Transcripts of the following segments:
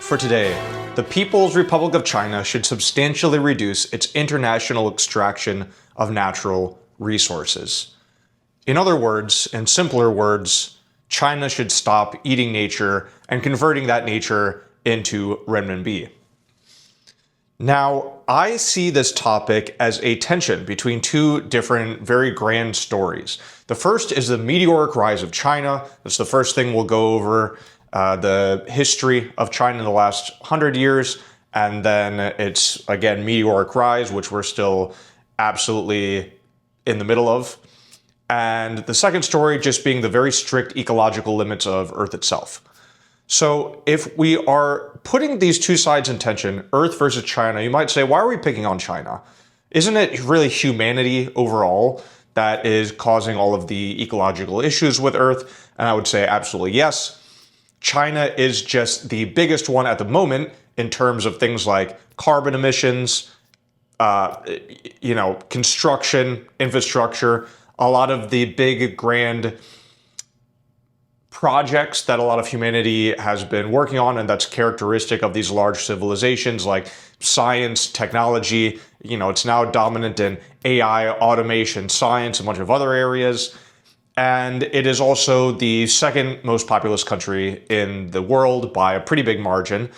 For today, the People's Republic of China should substantially reduce its international extraction of natural resources. In other words, in simpler words, China should stop eating nature and converting that nature into renminbi. Now, I see this topic as a tension between two different, very grand stories. The first is the meteoric rise of China. That's the first thing we'll go over, the history of China in the last 100 years. And then it's, again, meteoric rise, which we're still absolutely in the middle of. And the second story just being the very strict ecological limits of Earth itself. So if we are putting these two sides in tension, Earth versus China, you might say, why are we picking on China? Isn't it really humanity overall that is causing all of the ecological issues with Earth? And I would say absolutely yes. China is just the biggest one at the moment in terms of things like carbon emissions, construction, infrastructure, a lot of the big grand projects that a lot of humanity has been working on, and that's characteristic of these large civilizations like science, technology. It's now dominant in AI, automation, science, a bunch of other areas. And it is also the second most populous country in the world by a pretty big margin.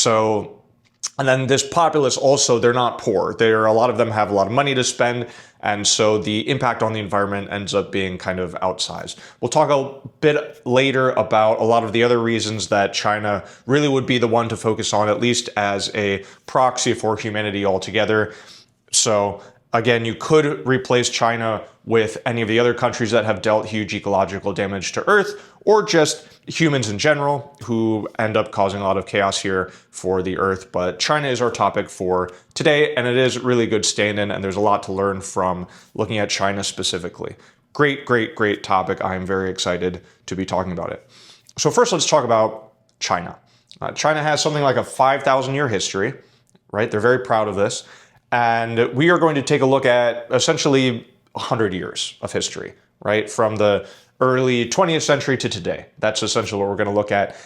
And then this populace also, they're not poor. A lot of them have a lot of money to spend. And so the impact on the environment ends up being kind of outsized. We'll talk a bit later about a lot of the other reasons that China really would be the one to focus on, at least as a proxy for humanity altogether. So again, you could replace China with any of the other countries that have dealt huge ecological damage to Earth, or just humans in general who end up causing a lot of chaos here for the Earth. But China is our topic for today, and it is really good stand-in, and there's a lot to learn from looking at China specifically. Great, great, great topic. I am very excited to be talking about it. So first, let's talk about China. China has something like a 5,000-year history, right? They're very proud of this. And we are going to take a look at essentially 100 years of history, right? From the early 20th century to today. That's essentially what we're going to look at.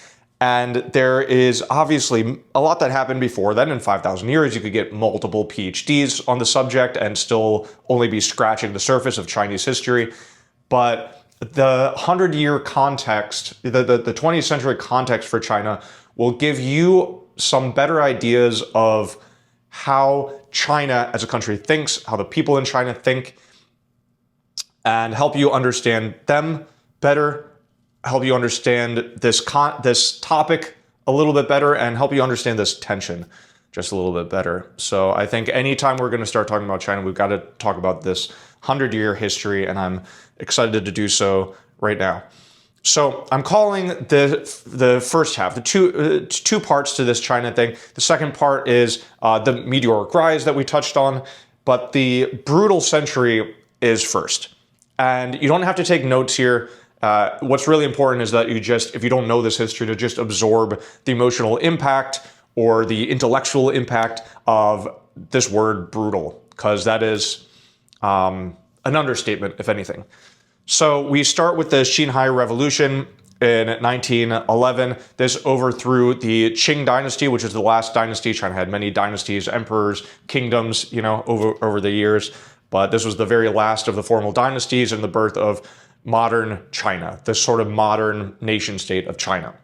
And there is obviously a lot that happened before then. In 5,000 years, you could get multiple PhDs on the subject and still only be scratching the surface of Chinese history. But the 100-year context, the 20th century context for China will give you some better ideas of how China as a country thinks, how the people in China think, and help you understand them better, help you understand this topic a little bit better, and help you understand this tension just a little bit better. So I think anytime we're going to start talking about China, we've got to talk about this 100-year history, and I'm excited to do so right now. So I'm calling the first half, the two parts to this China thing. The second part is the meteoric rise that we touched on, but the brutal century is first. And you don't have to take notes here. What's really important is that if you don't know this history, to just absorb the emotional impact or the intellectual impact of this word brutal, because that is an understatement, if anything. So we start with the Xinhai Revolution in 1911. This overthrew the Qing dynasty, which is the last dynasty. China had many dynasties, emperors, kingdoms, over the years. But this was the very last of the formal dynasties and the birth of modern China, this sort of modern nation state of China.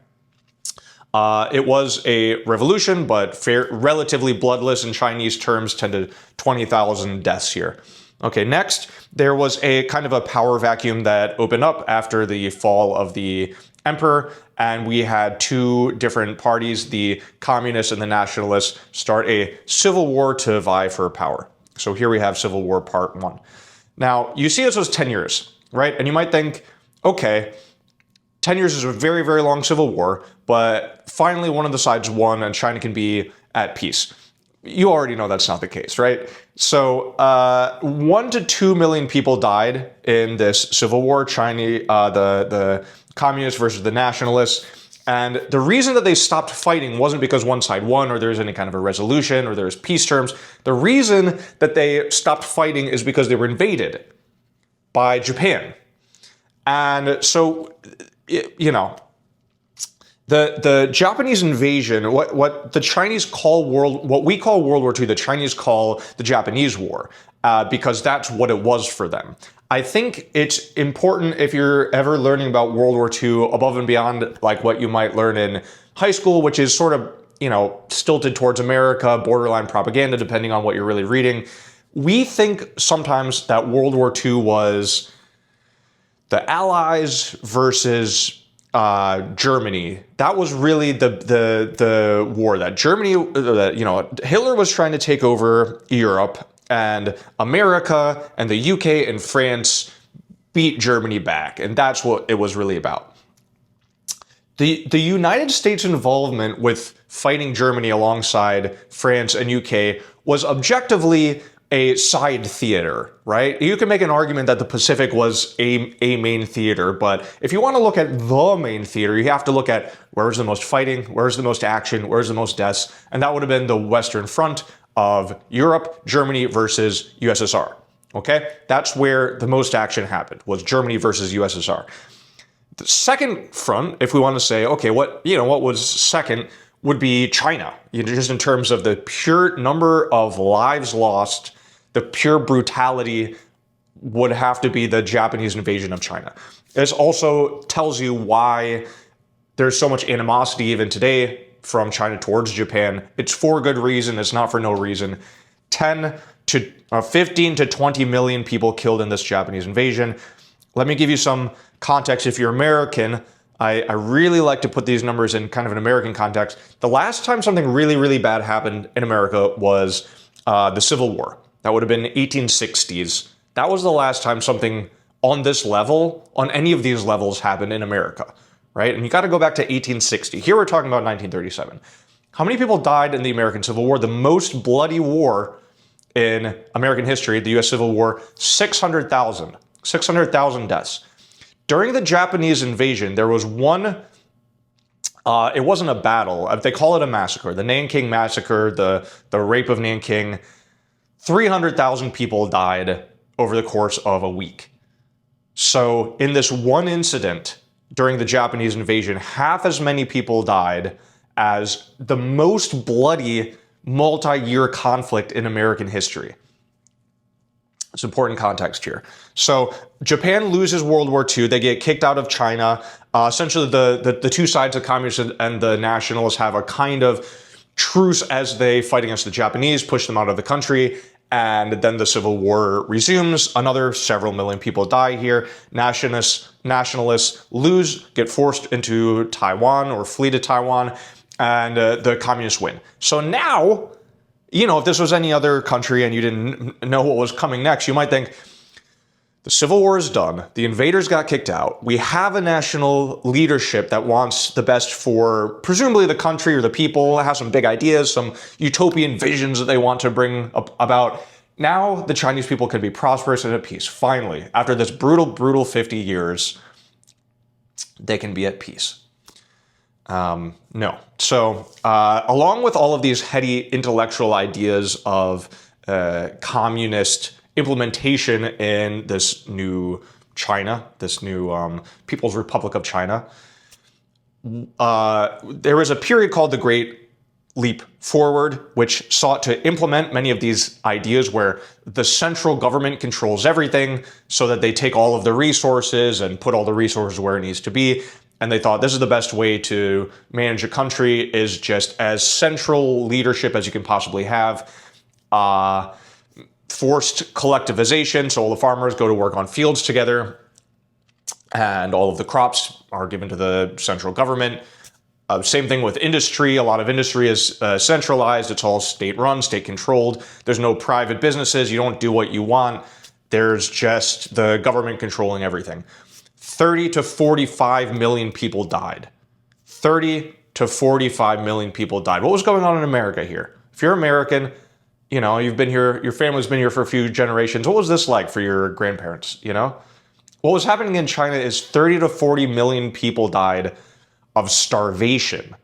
It was a revolution, but relatively bloodless in Chinese terms, 10 to 20,000 deaths here. Okay, next, there was a kind of a power vacuum that opened up after the fall of the emperor, and we had two different parties, the communists and the nationalists, start a civil war to vie for power. So here we have Civil War Part 1. Now, you see this was 10 years, right? And you might think, okay, 10 years is a very, very long civil war, but finally one of the sides won and China can be at peace. You already know that's not the case, right? So 1 to 2 million people died in this civil war, the communists versus the nationalists. And the reason that they stopped fighting wasn't because one side won or there was any kind of a resolution or there was peace terms. The reason that they stopped fighting is because they were invaded by Japan. And so, The Japanese invasion, what the Chinese call what we call World War II, the Chinese call the Japanese War, because that's what it was for them. I think it's important, if you're ever learning about World War II above and beyond like what you might learn in high school, which is sort of, stilted towards America, borderline propaganda, depending on what you're really reading. We think sometimes that World War II was the Allies versus Germany. That was really the war that Germany, Hitler was trying to take over Europe, and America and the UK and France beat Germany back, and that's what it was really about. The United States involvement with fighting Germany alongside France and UK was objectively a side theater, right? You can make an argument that the Pacific was a main theater, but if you want to look at the main theater, you have to look at where's the most fighting, where's the most action, where's the most deaths, and that would have been the Western Front of Europe, Germany versus USSR, okay? That's where the most action happened, was Germany versus USSR. The second front, if we want to say, okay, what was second, would be China, just in terms of the pure number of lives lost. The pure brutality would have to be the Japanese invasion of China. This also tells you why there's so much animosity even today from China towards Japan. It's for good reason. It's not for no reason. 15 to 20 million people killed in this Japanese invasion. Let me give you some context. If you're American, I really like to put these numbers in kind of an American context. The last time something really, really bad happened in America was the Civil War. That would have been 1860s. That was the last time something on this level, on any of these levels, happened in America, right? And you got to go back to 1860. Here we're talking about 1937. How many people died in the American Civil War? The most bloody war in American history, the U.S. Civil War, 600,000. 600,000 deaths. During the Japanese invasion, there was one, it wasn't a battle. They call it a massacre. The Nanking Massacre, the rape of Nanking. 300,000 people died over the course of a week. So in this one incident during the Japanese invasion, half as many people died as the most bloody multi-year conflict in American history. It's important context here. So Japan loses World War II. They get kicked out of China. Essentially, the two sides, the communists and the nationalists, have a kind of truce as they fight against the Japanese, push them out of the country, and then the Civil War resumes. Another several million people die here. Nationalists lose, get forced into Taiwan or flee to Taiwan, and the communists win. So now, if this was any other country and you didn't know what was coming next, you might think, the Civil War is done. The invaders got kicked out. We have a national leadership that wants the best for presumably the country or the people, has some big ideas, some utopian visions that they want to bring about. Now the Chinese people can be prosperous and at peace. Finally, after this brutal 50 years, they can be at peace. No. So along with all of these heady intellectual ideas of communist implementation in this new China, this new People's Republic of China, there was a period called the Great Leap Forward, which sought to implement many of these ideas where the central government controls everything so that they take all of the resources and put all the resources where it needs to be. And they thought this is the best way to manage a country, is just as central leadership as you can possibly have. Forced collectivization, so all the farmers go to work on fields together, and all of the crops are given to the central government. Same thing with industry. A lot of industry is centralized. It's all state-run, state-controlled. There's no private businesses. You don't do what you want. There's just the government controlling everything. 30 to 45 million people died. 30 to 45 million people died. What was going on in America here? If you're American, you've been here, your family's been here for a few generations. What was this like for your grandparents, What was happening in China is 30 to 40 million people died of starvation.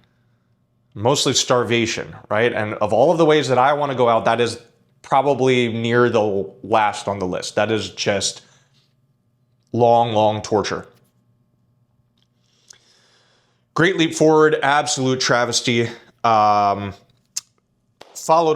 Mostly starvation, right? And of all of the ways that I want to go out, that is probably near the last on the list. That is just long torture. Great leap forward, absolute travesty. Followed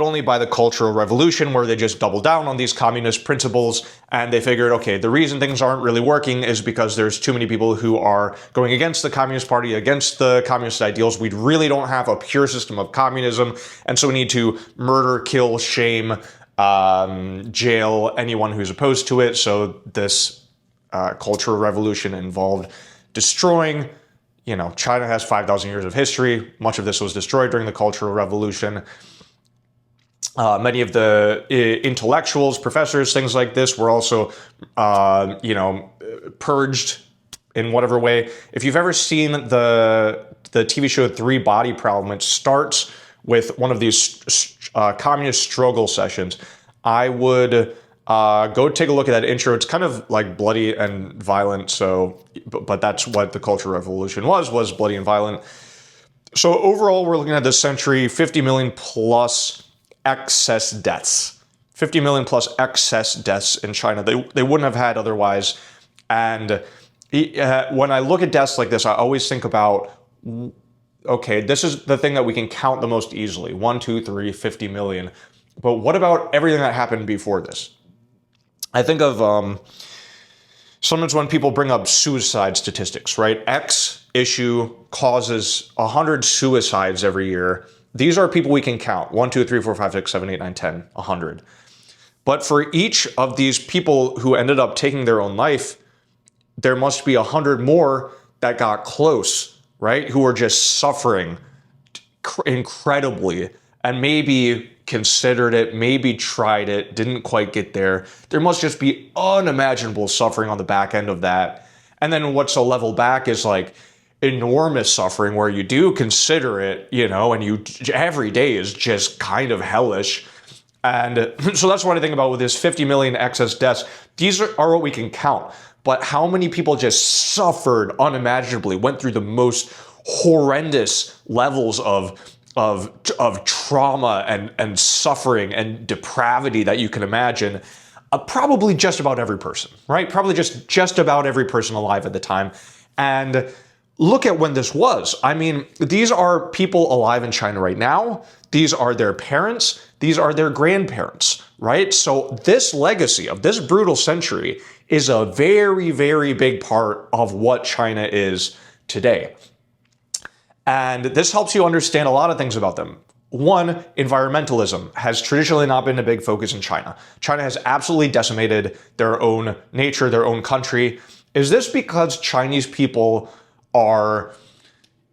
only by the Cultural Revolution, where they just doubled down on these communist principles, and they figured, okay, the reason things aren't really working is because there's too many people who are going against the Communist Party, against the communist ideals. We really don't have a pure system of communism, and so we need to murder, kill, shame, jail anyone who's opposed to it. So this Cultural Revolution involved destroying, China has 5,000 years of history. Much of this was destroyed during the Cultural Revolution. Many of the intellectuals, professors, things like this were also, purged in whatever way. If you've ever seen the TV show Three Body Problem, it starts with one of these communist struggle sessions. I would go take a look at that intro. It's kind of like bloody and violent. But that's what the Cultural Revolution was bloody and violent. So overall, we're looking at this century, 50 million plus excess deaths. 50 million plus excess deaths in China. They wouldn't have had otherwise. And when I look at deaths like this, I always think about, okay, this is the thing that we can count the most easily. 1, 2, 3, 50 million. But what about everything that happened before this? I think of sometimes when people bring up suicide statistics, right? X issue causes 100 suicides every year. These are people we can count. 1, 2, 3, 4, 5, 6, 7, 8, 9, 10, 100. But for each of these people who ended up taking their own life, there must be 100 more that got close, right? Who were just suffering incredibly and maybe considered it, maybe tried it, didn't quite get there. There must just be unimaginable suffering on the back end of that. And then what's a level back is like enormous suffering where you do consider it, and you every day is just kind of hellish. And so that's what I think about with this 50 million excess deaths. These are what we can count. But how many people just suffered unimaginably, went through the most horrendous levels of trauma and suffering and depravity that you can imagine? Probably just about every person, right? Probably just about every person alive at the time. And look at when this was. I mean, these are people alive in China right now. These are their parents. These are their grandparents, right? So this legacy of this brutal century is a very, very big part of what China is today. And this helps you understand a lot of things about them. One, environmentalism has traditionally not been a big focus in China. China has absolutely decimated their own nature, their own country. Is this because Chinese people are,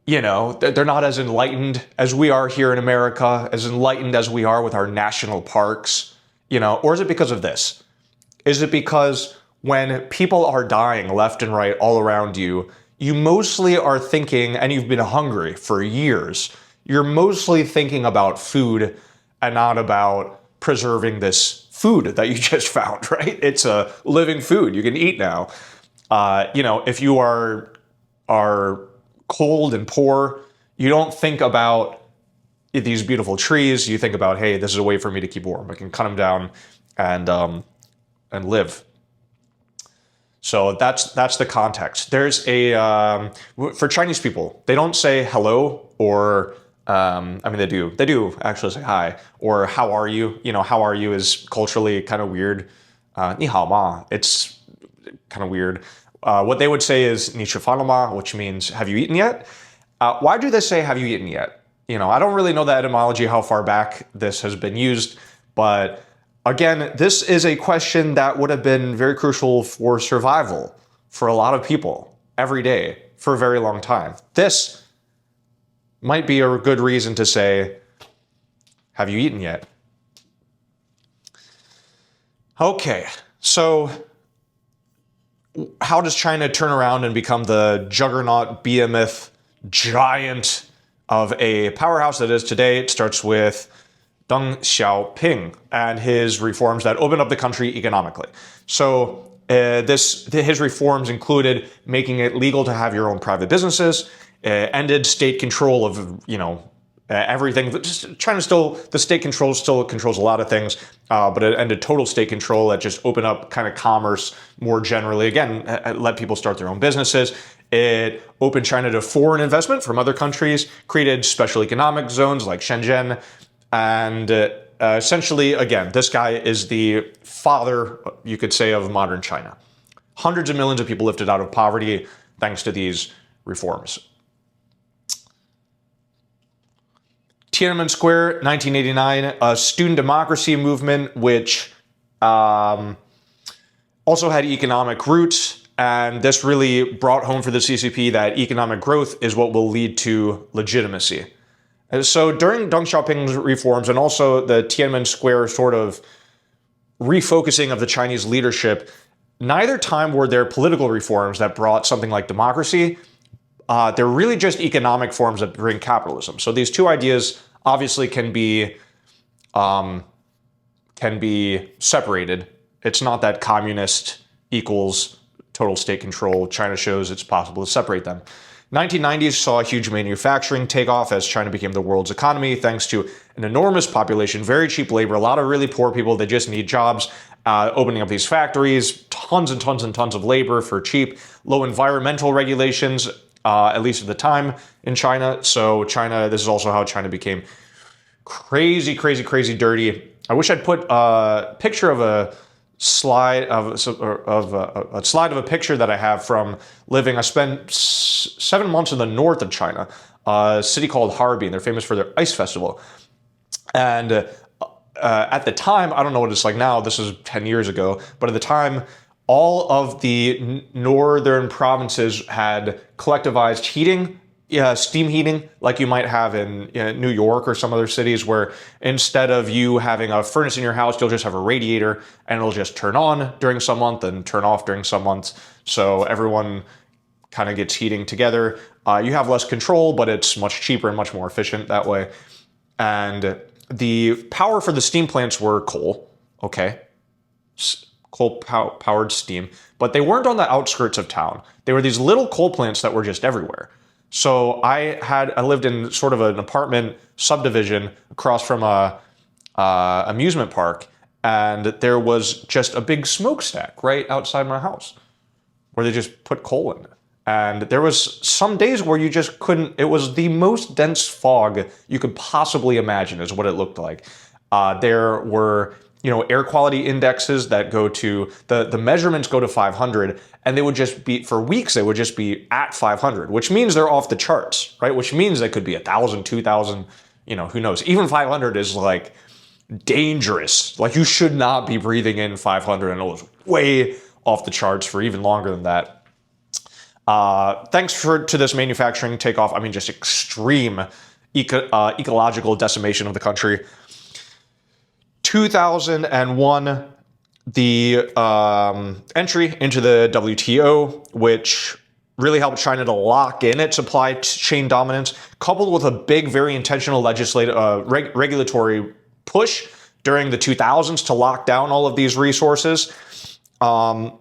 they're not as enlightened as we are here in America, as enlightened as we are with our national parks, or is it because of this? Is it because when people are dying left and right all around you, you mostly are thinking, and you've been hungry for years, you're mostly thinking about food and not about preserving this food that you just found, right? It's a living food you can eat now. If you are cold and poor, you don't think about these beautiful trees. You think about, hey, this is a way for me to keep warm. I can cut them down and live. So that's the context. There's for Chinese people, they don't say hello or, they do actually say hi, or how are you? How are you is culturally kind of weird. 你好吗? It's kind of weird. What they would say is 你吃饭了吗? Which means, have you eaten yet? Why do they say, have you eaten yet? I don't really know the etymology, how far back this has been used, but again, this is a question that would have been very crucial for survival for a lot of people every day for a very long time. This might be a good reason to say, have you eaten yet? Okay, so how does China turn around and become the juggernaut, behemoth, giant of a powerhouse that is today? It starts with Deng Xiaoping and his reforms that opened up the country economically. So his reforms included making it legal to have your own private businesses, ended state control of everything. The state control still controls a lot of things, but it ended total state control that just opened up kind of commerce more generally. Again, let people start their own businesses. It opened China to foreign investment from other countries, created special economic zones like Shenzhen, and essentially, again, this guy is the father, you could say, of modern China. Hundreds of millions of people lifted out of poverty thanks to these reforms. Tiananmen Square, 1989, a student democracy movement which also had economic roots, and this really brought home for the CCP that economic growth is what will lead to legitimacy. And so during Deng Xiaoping's reforms and also the Tiananmen Square sort of refocusing of the Chinese leadership, neither time were there political reforms that brought something like democracy. They're really just economic forms that bring capitalism. So these two ideas obviously can be separated. It's not that communist equals total state control. China shows it's possible to separate them. 1990s saw a huge manufacturing takeoff as China became the world's economy, thanks to an enormous population, very cheap labor, a lot of really poor people that just need jobs, opening up these factories, tons and tons and tons of labor for cheap, low environmental regulations, at least at the time in China. So China, this is also how China became crazy, crazy, crazy dirty. I wish I'd put a picture of a slide of a picture that I have from living. I spent 7 months in the north of China, a city called Harbin. They're famous for their ice festival. And at the time, I don't know what it's like now, this is 10 years ago, but at the time, all of the northern provinces had collectivized heating, steam heating, like you might have in New York or some other cities, where instead of you having a furnace in your house, you'll just have a radiator and it'll just turn on during some month and turn off during some months. So everyone kind of gets heating together. You have less control, but it's much cheaper and much more efficient that way. And the power for the steam plants were coal, okay? Coal-powered steam, but they weren't on the outskirts of town. They were these little coal plants that were just everywhere. So I lived in sort of an apartment subdivision across from a amusement park, and there was just a big smokestack right outside my house where they just put coal in it. And there was some days where you just couldn't, it was the most dense fog you could possibly imagine is what it looked like. There were, air quality indexes that go to, the measurements go to 500, and they would just be, for weeks, they would just be at 500, which means they're off the charts, right? Which means they could be 1,000, 2,000, who knows? Even 500 is like dangerous. Like you should not be breathing in 500, and it was way off the charts for even longer than that. Thanks to this manufacturing takeoff, just extreme ecological decimation of the country. 2001, the entry into the WTO, which really helped China to lock in its supply chain dominance, coupled with a big, very intentional regulatory push during the 2000s to lock down all of these resources,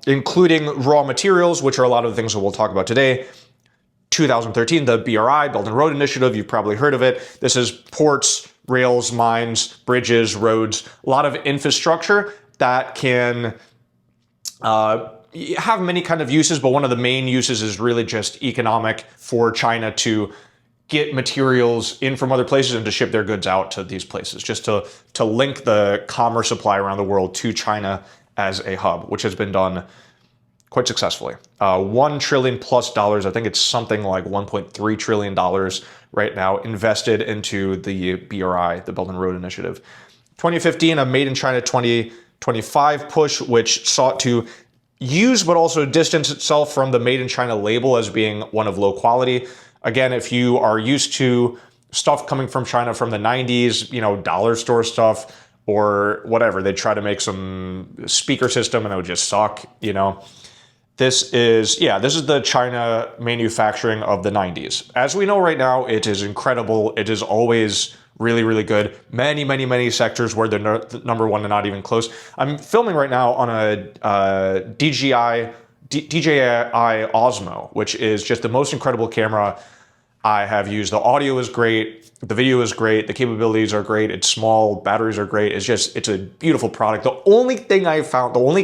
including raw materials, which are a lot of the things that we'll talk about today. 2013, the BRI, Belt and Road Initiative, you've probably heard of it. This is ports, rails, mines, bridges, roads, a lot of infrastructure that can have many kind of uses, but one of the main uses is really just economic for China to get materials in from other places and to ship their goods out to these places, just to link the commerce supply around the world to China as a hub, which has been done quite successfully. $1 trillion plus, I think it's something like $1.3 trillion right now invested into the BRI, the Belt and Road Initiative. 2015, a Made in China 2025 push, which sought to use but also distance itself from the Made in China label as being one of low quality. Again, if you are used to stuff coming from China from the 90s, dollar store stuff, or whatever, they try to make some speaker system and it would just suck, This is the China manufacturing of the 90s. As we know right now, it is incredible. It is always really, really good. Many, many, many sectors where they're number one and not even close. I'm filming right now on a DJI Osmo, which is just the most incredible camera I have used. The audio is great. The video is great. The capabilities are great. It's small. Batteries are great. It's a beautiful product. The only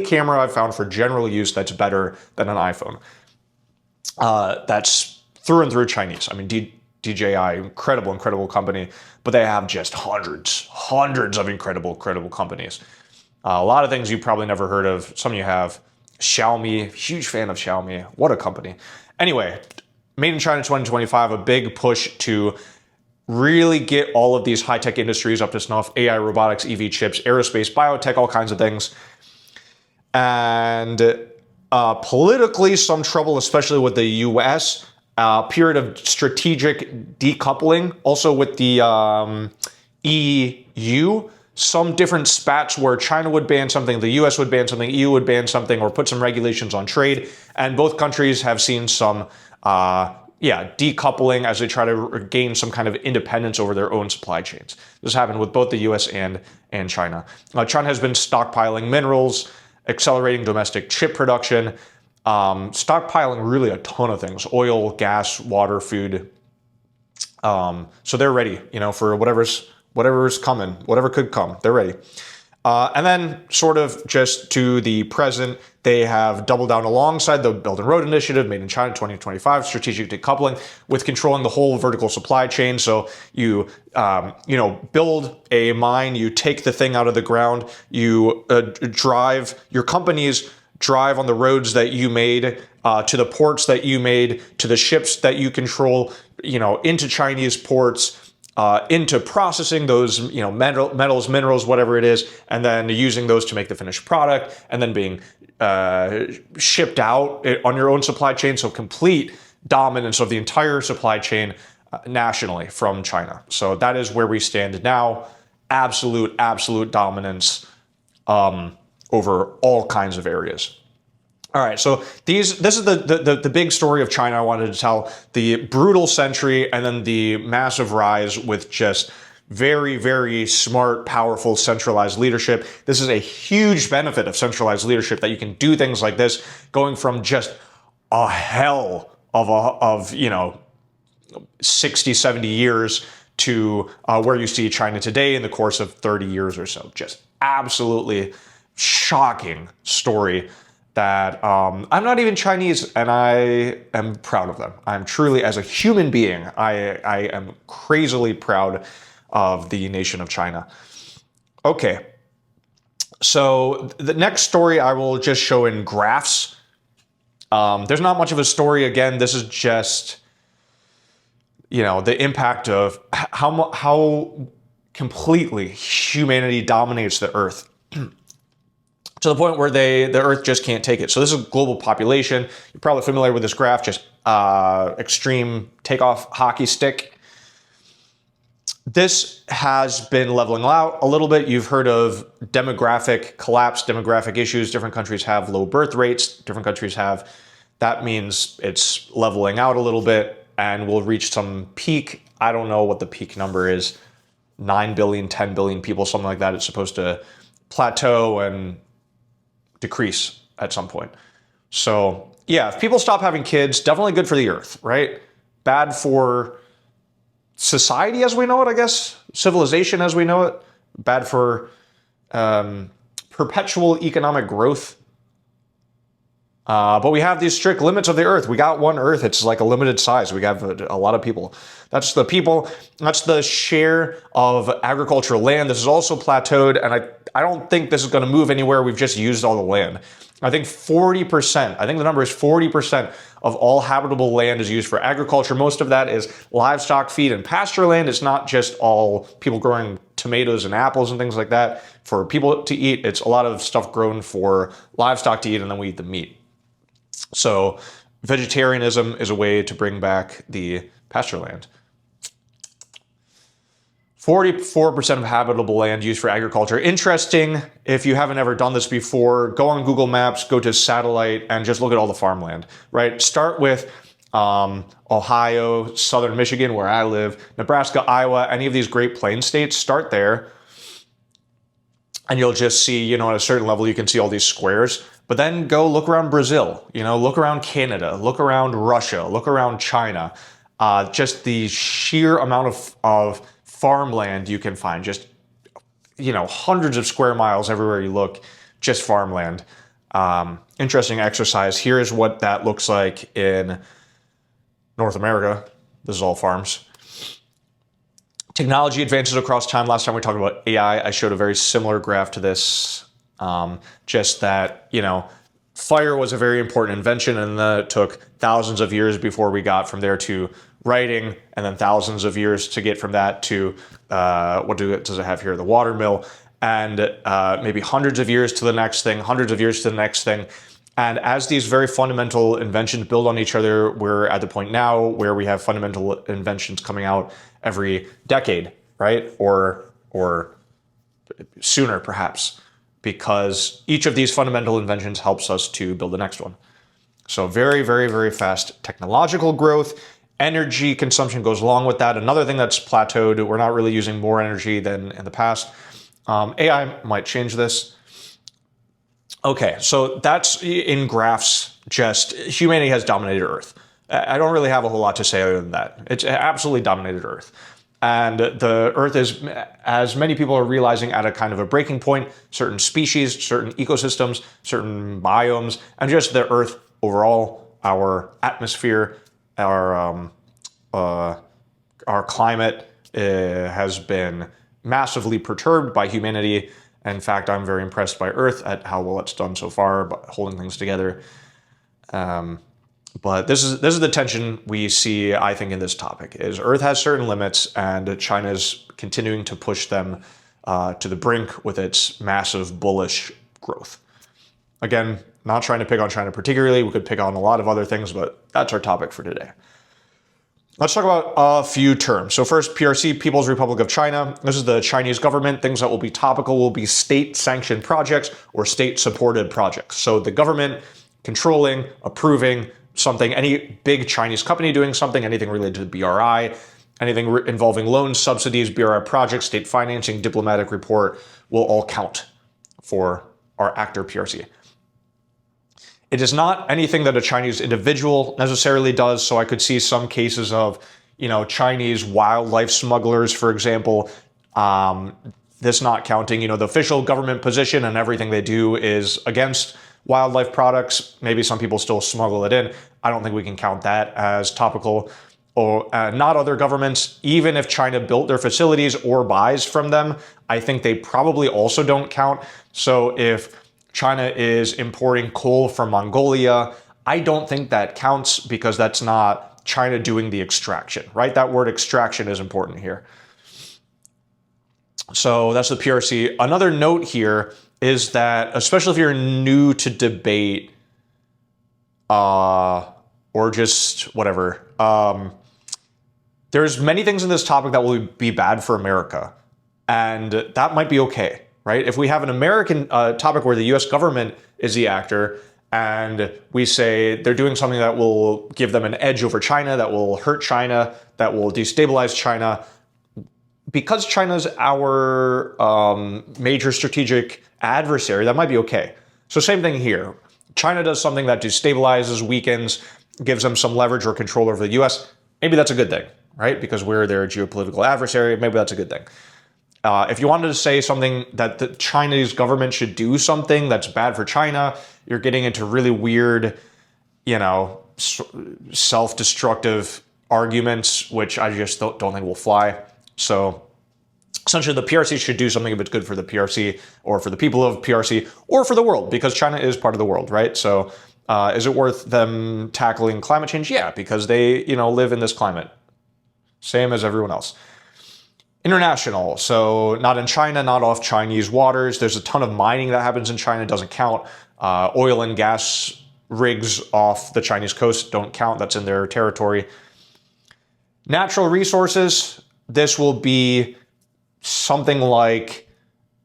camera I've found for general use that's better than an iPhone. that's through and through Chinese. I mean, DJI, incredible company, but they have just hundreds of incredible companies. A lot of things you probably never heard of. Some you have. Xiaomi, huge fan of Xiaomi. What a company. Anyway, Made in China 2025, a big push to really get all of these high-tech industries up to snuff. AI, robotics, EV chips, aerospace, biotech, all kinds of things. And politically, some trouble, especially with the US. Period of strategic decoupling. Also with the EU. Some different spats where China would ban something, the US would ban something, EU would ban something, or put some regulations on trade. And both countries have seen some decoupling as they try to gain some kind of independence over their own supply chains. This happened with both the US and China. China has been stockpiling minerals, accelerating domestic chip production, stockpiling really a ton of things: oil, gas, water, food. So they're ready, for whatever's coming, whatever could come, they're ready. And then sort of just to the present, they have doubled down alongside the Belt and Road Initiative, Made in China 2025, strategic decoupling with controlling the whole vertical supply chain. So you, build a mine, you take the thing out of the ground, you your companies drive on the roads that you made, to the ports that you made, to the ships that you control, into Chinese ports, into processing those, metals, minerals, whatever it is, and then using those to make the finished product, and then being shipped out on your own supply chain. So complete dominance of the entire supply chain nationally from China. So that is where we stand now. Absolute dominance over all kinds of areas. All right, so this is the big story of China I wanted to tell. The brutal century and then the massive rise with just very smart, powerful, centralized leadership. This is a huge benefit of centralized leadership, that you can do things like this, going from just a hell of 60, 70 years to where you see China today in the course of 30 years or so. Just absolutely shocking story that I'm not even Chinese, and I am proud of them. I'm truly, as a human being, I am crazily proud of the nation of China. Okay, so the next story I will just show in graphs. There's not much of a story. Again, this is just, the impact of how completely humanity dominates the Earth. To the point where the Earth just can't take it. So this is global population. You're probably familiar with this graph, just extreme takeoff hockey stick. This has been leveling out a little bit. You've heard of demographic collapse, demographic issues. Different countries have low birth rates. Different countries have. That means it's leveling out a little bit and we'll reach some peak. I don't know what the peak number is. 9 billion, 10 billion people, something like that. It's supposed to plateau and decrease at some point. So yeah, if people stop having kids, definitely good for the Earth, right? Bad for society as we know it, I guess. Civilization as we know it. Bad for perpetual economic growth. But we have these strict limits of the Earth. We got one Earth. It's like a limited size. We have a lot of people. That's the people. That's the share of agricultural land. This is also plateaued, and I don't think this is going to move anywhere. We've just used all the land. I think 40%, I think the number is 40% of all habitable land is used for agriculture. Most of that is livestock feed and pasture land. It's not just all people growing tomatoes and apples and things like that for people to eat. It's a lot of stuff grown for livestock to eat, and then we eat the meat. So vegetarianism is a way to bring back the pasture land. 44% of habitable land used for agriculture. Interesting, if you haven't ever done this before, go on Google Maps, go to satellite, and just look at all the farmland, right? Start with Ohio, southern Michigan, where I live, Nebraska, Iowa, any of these Great Plains states, start there. And you'll just see, at a certain level, you can see all these squares. But then go look around Brazil, look around Canada, look around Russia, look around China. Just the sheer amount of farmland you can find, just, hundreds of square miles everywhere you look, just farmland. Interesting exercise. Here's what that looks like in North America. This is all farms. Technology advances across time. Last time we talked about AI, I showed a very similar graph to this. Just that, fire was a very important invention, and then it took thousands of years before we got from there to writing, and then thousands of years to get from that to, does it have here? The water mill, and maybe hundreds of years to the next thing, hundreds of years to the next thing. And as these very fundamental inventions build on each other, we're at the point now where we have fundamental inventions coming out every decade, right? Or sooner, perhaps, because each of these fundamental inventions helps us to build the next one. So very, very, very fast technological growth. Energy consumption goes along with that. Another thing that's plateaued, we're not really using more energy than in the past. AI might change this. Okay, so that's in graphs, just humanity has dominated Earth. I don't really have a whole lot to say other than that. It's absolutely dominated Earth. And the Earth is, as many people are realizing, at a kind of a breaking point. Certain species, certain ecosystems, certain biomes, and just the Earth overall, our atmosphere, our climate has been massively perturbed by humanity. In fact, I'm very impressed by Earth at how well it's done so far, but holding things together. But this is the tension we see, I think, in this topic, is Earth has certain limits, and China is continuing to push them to the brink with its massive bullish growth. Again, not trying to pick on China particularly. We could pick on a lot of other things, but that's our topic for today. Let's talk about a few terms. So first, PRC, People's Republic of China. This is the Chinese government. Things that will be topical will be state-sanctioned projects or state-supported projects. So the government controlling, approving something, any big Chinese company doing something, anything related to the BRI, anything involving loans, subsidies, BRI projects, state financing, diplomatic report will all count for our actor PRC. It is not anything that a Chinese individual necessarily does. So I could see some cases of, Chinese wildlife smugglers, for example, this not counting. The official government position and everything they do is against wildlife products. Maybe some people still smuggle it in. I don't think we can count that as topical. Or not other governments, even if China built their facilities or buys from them, I think they probably also don't count. So if China is importing coal from Mongolia, I don't think that counts because that's not China doing the extraction, right? That word extraction is important here. So that's the PRC. Another note here is that, especially if you're new to debate or just whatever, there's many things in this topic that will be bad for America, and that might be okay. Right? If we have an American topic where the US government is the actor and we say they're doing something that will give them an edge over China, that will hurt China, that will destabilize China, because China's our major strategic adversary, that might be okay. So same thing here. China does something that destabilizes, weakens, gives them some leverage or control over the US. Maybe that's a good thing, right? Because we're their geopolitical adversary. Maybe that's a good thing. If you wanted to say something that the Chinese government should do something that's bad for China, you're getting into really weird, self-destructive arguments, which I just don't think will fly. So essentially the PRC should do something if it's good for the PRC or for the people of PRC or for the world, because China is part of the world, right? So is it worth them tackling climate change? Yeah, because they, live in this climate. Same as everyone else. International, so not in China, not off Chinese waters. There's a ton of mining that happens in China, doesn't count. Oil and gas rigs off the Chinese coast don't count, that's in their territory. Natural resources, this will be something like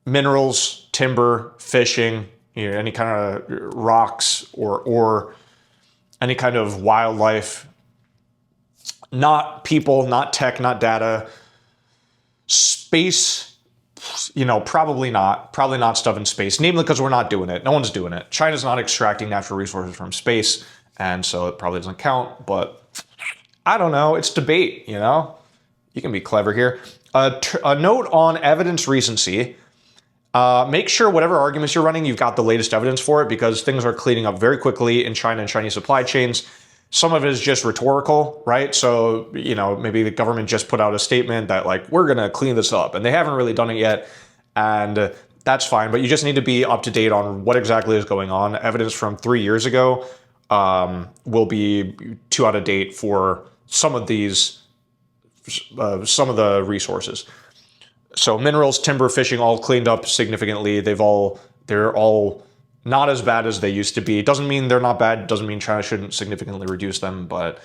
minerals, timber, fishing, any kind of rocks or any kind of wildlife. Not people, not tech, not data. Space, probably not stuff in space, namely because we're not doing it. No one's doing it. China's not extracting natural resources from space, and so it probably doesn't count, but I don't know. It's debate, You can be clever here. A note on evidence recency. Make sure whatever arguments you're running, you've got the latest evidence for it, because things are cleaning up very quickly in China and Chinese supply chains. Some of it is just rhetorical, right? So, maybe the government just put out a statement that like, we're going to clean this up, and they haven't really done it yet. And that's fine, but you just need to be up to date on what exactly is going on. Evidence from 3 years ago will be too out of date for some of these, some of the resources. So minerals, timber, fishing, all cleaned up significantly. They're all not as bad as they used to be. It doesn't mean they're not bad. It doesn't mean China shouldn't significantly reduce them, but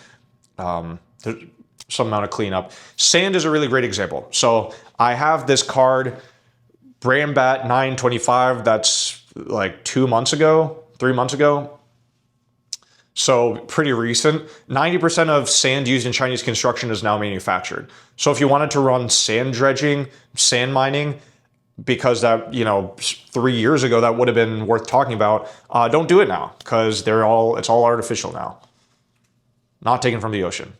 there's some amount of cleanup. Sand is a really great example. So I have this card, Brambat 925, that's like 2 months ago, 3 months ago. So pretty recent. 90% of sand used in Chinese construction is now manufactured. So if you wanted to run sand dredging, sand mining, because that, 3 years ago, that would have been worth talking about, don't do it now, because it's all artificial now. Not taken from the ocean.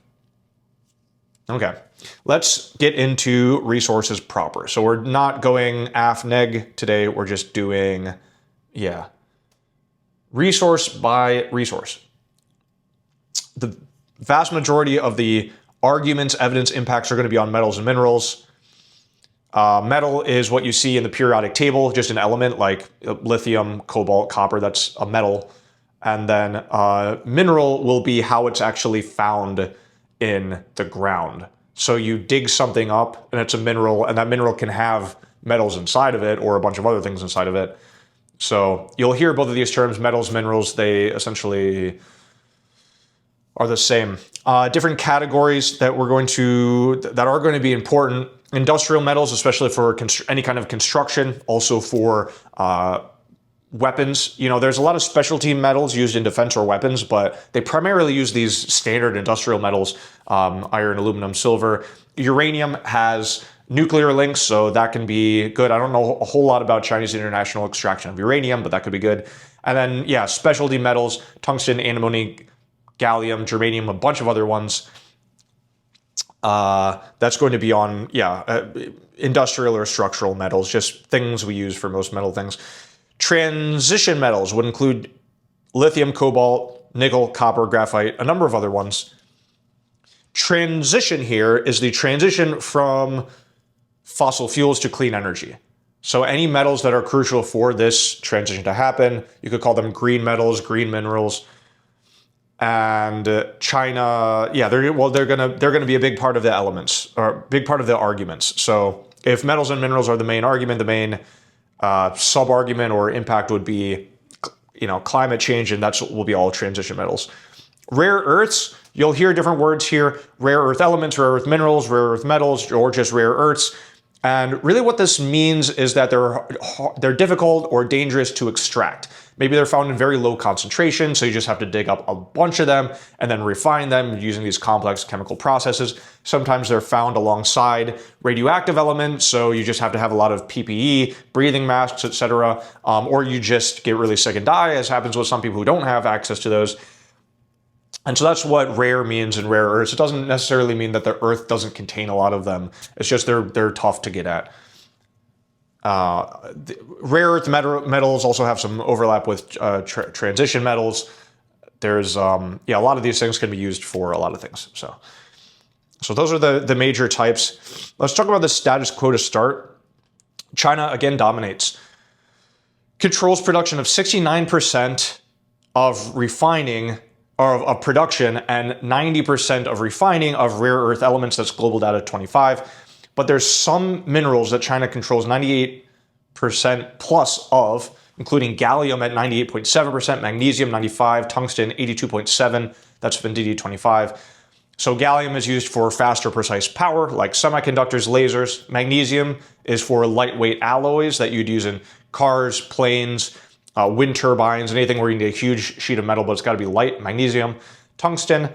Okay, let's get into resources proper. So we're not going af-neg today. We're just doing, resource by resource. The vast majority of the arguments, evidence, impacts are going to be on metals and minerals. Metal is what you see in the periodic table, just an element like lithium, cobalt, copper, that's a metal. And then mineral will be how it's actually found in the ground. So you dig something up and it's a mineral, and that mineral can have metals inside of it or a bunch of other things inside of it. So you'll hear both of these terms, metals, minerals, they essentially are the same. Different categories that are going to be important. Industrial metals, especially for any kind of construction, also for weapons. There's a lot of specialty metals used in defense or weapons, but they primarily use these standard industrial metals, iron, aluminum, silver. Uranium has nuclear links, so that can be good. I don't know a whole lot about Chinese international extraction of uranium, but that could be good. And then, specialty metals, tungsten, antimony, gallium, germanium, a bunch of other ones. That's going to be on, industrial or structural metals, just things we use for most metal things. Transition metals would include lithium, cobalt, nickel, copper, graphite, a number of other ones. Transition here is the transition from fossil fuels to clean energy. So any metals that are crucial for this transition to happen, you could call them green metals, green minerals. And China, they're gonna be a big part of the elements, or a big part of the arguments. So if metals and minerals are the main argument, the main sub-argument or impact would be, climate change, and will be all transition metals. Rare earths, you'll hear different words here: rare earth elements, rare earth minerals, rare earth metals, or just rare earths. And really what this means is that they're difficult or dangerous to extract. Maybe they're found in very low concentration, so you just have to dig up a bunch of them and then refine them using these complex chemical processes. Sometimes they're found alongside radioactive elements, so you just have to have a lot of PPE, breathing masks, etc. Or you just get really sick and die, as happens with some people who don't have access to those. And so that's what rare means in rare earths. It doesn't necessarily mean that the earth doesn't contain a lot of them. It's just they're tough to get at. Rare earth metals also have some overlap with transition metals. There's a lot of these things can be used for a lot of things. So those are the major types. Let's talk about the status quo to start. China again dominates. Controls production of 69% of refining or of production and 90% of refining of rare earth elements. That's global data 25. But there's some minerals that China controls 98% plus of, including gallium at 98.7%, magnesium 95%, tungsten 82.7%, that's Venditti 25. So gallium is used for faster, precise power, like semiconductors, lasers. Magnesium is for lightweight alloys that you'd use in cars, planes, wind turbines, anything where you need a huge sheet of metal, but it's got to be light. Magnesium. Tungsten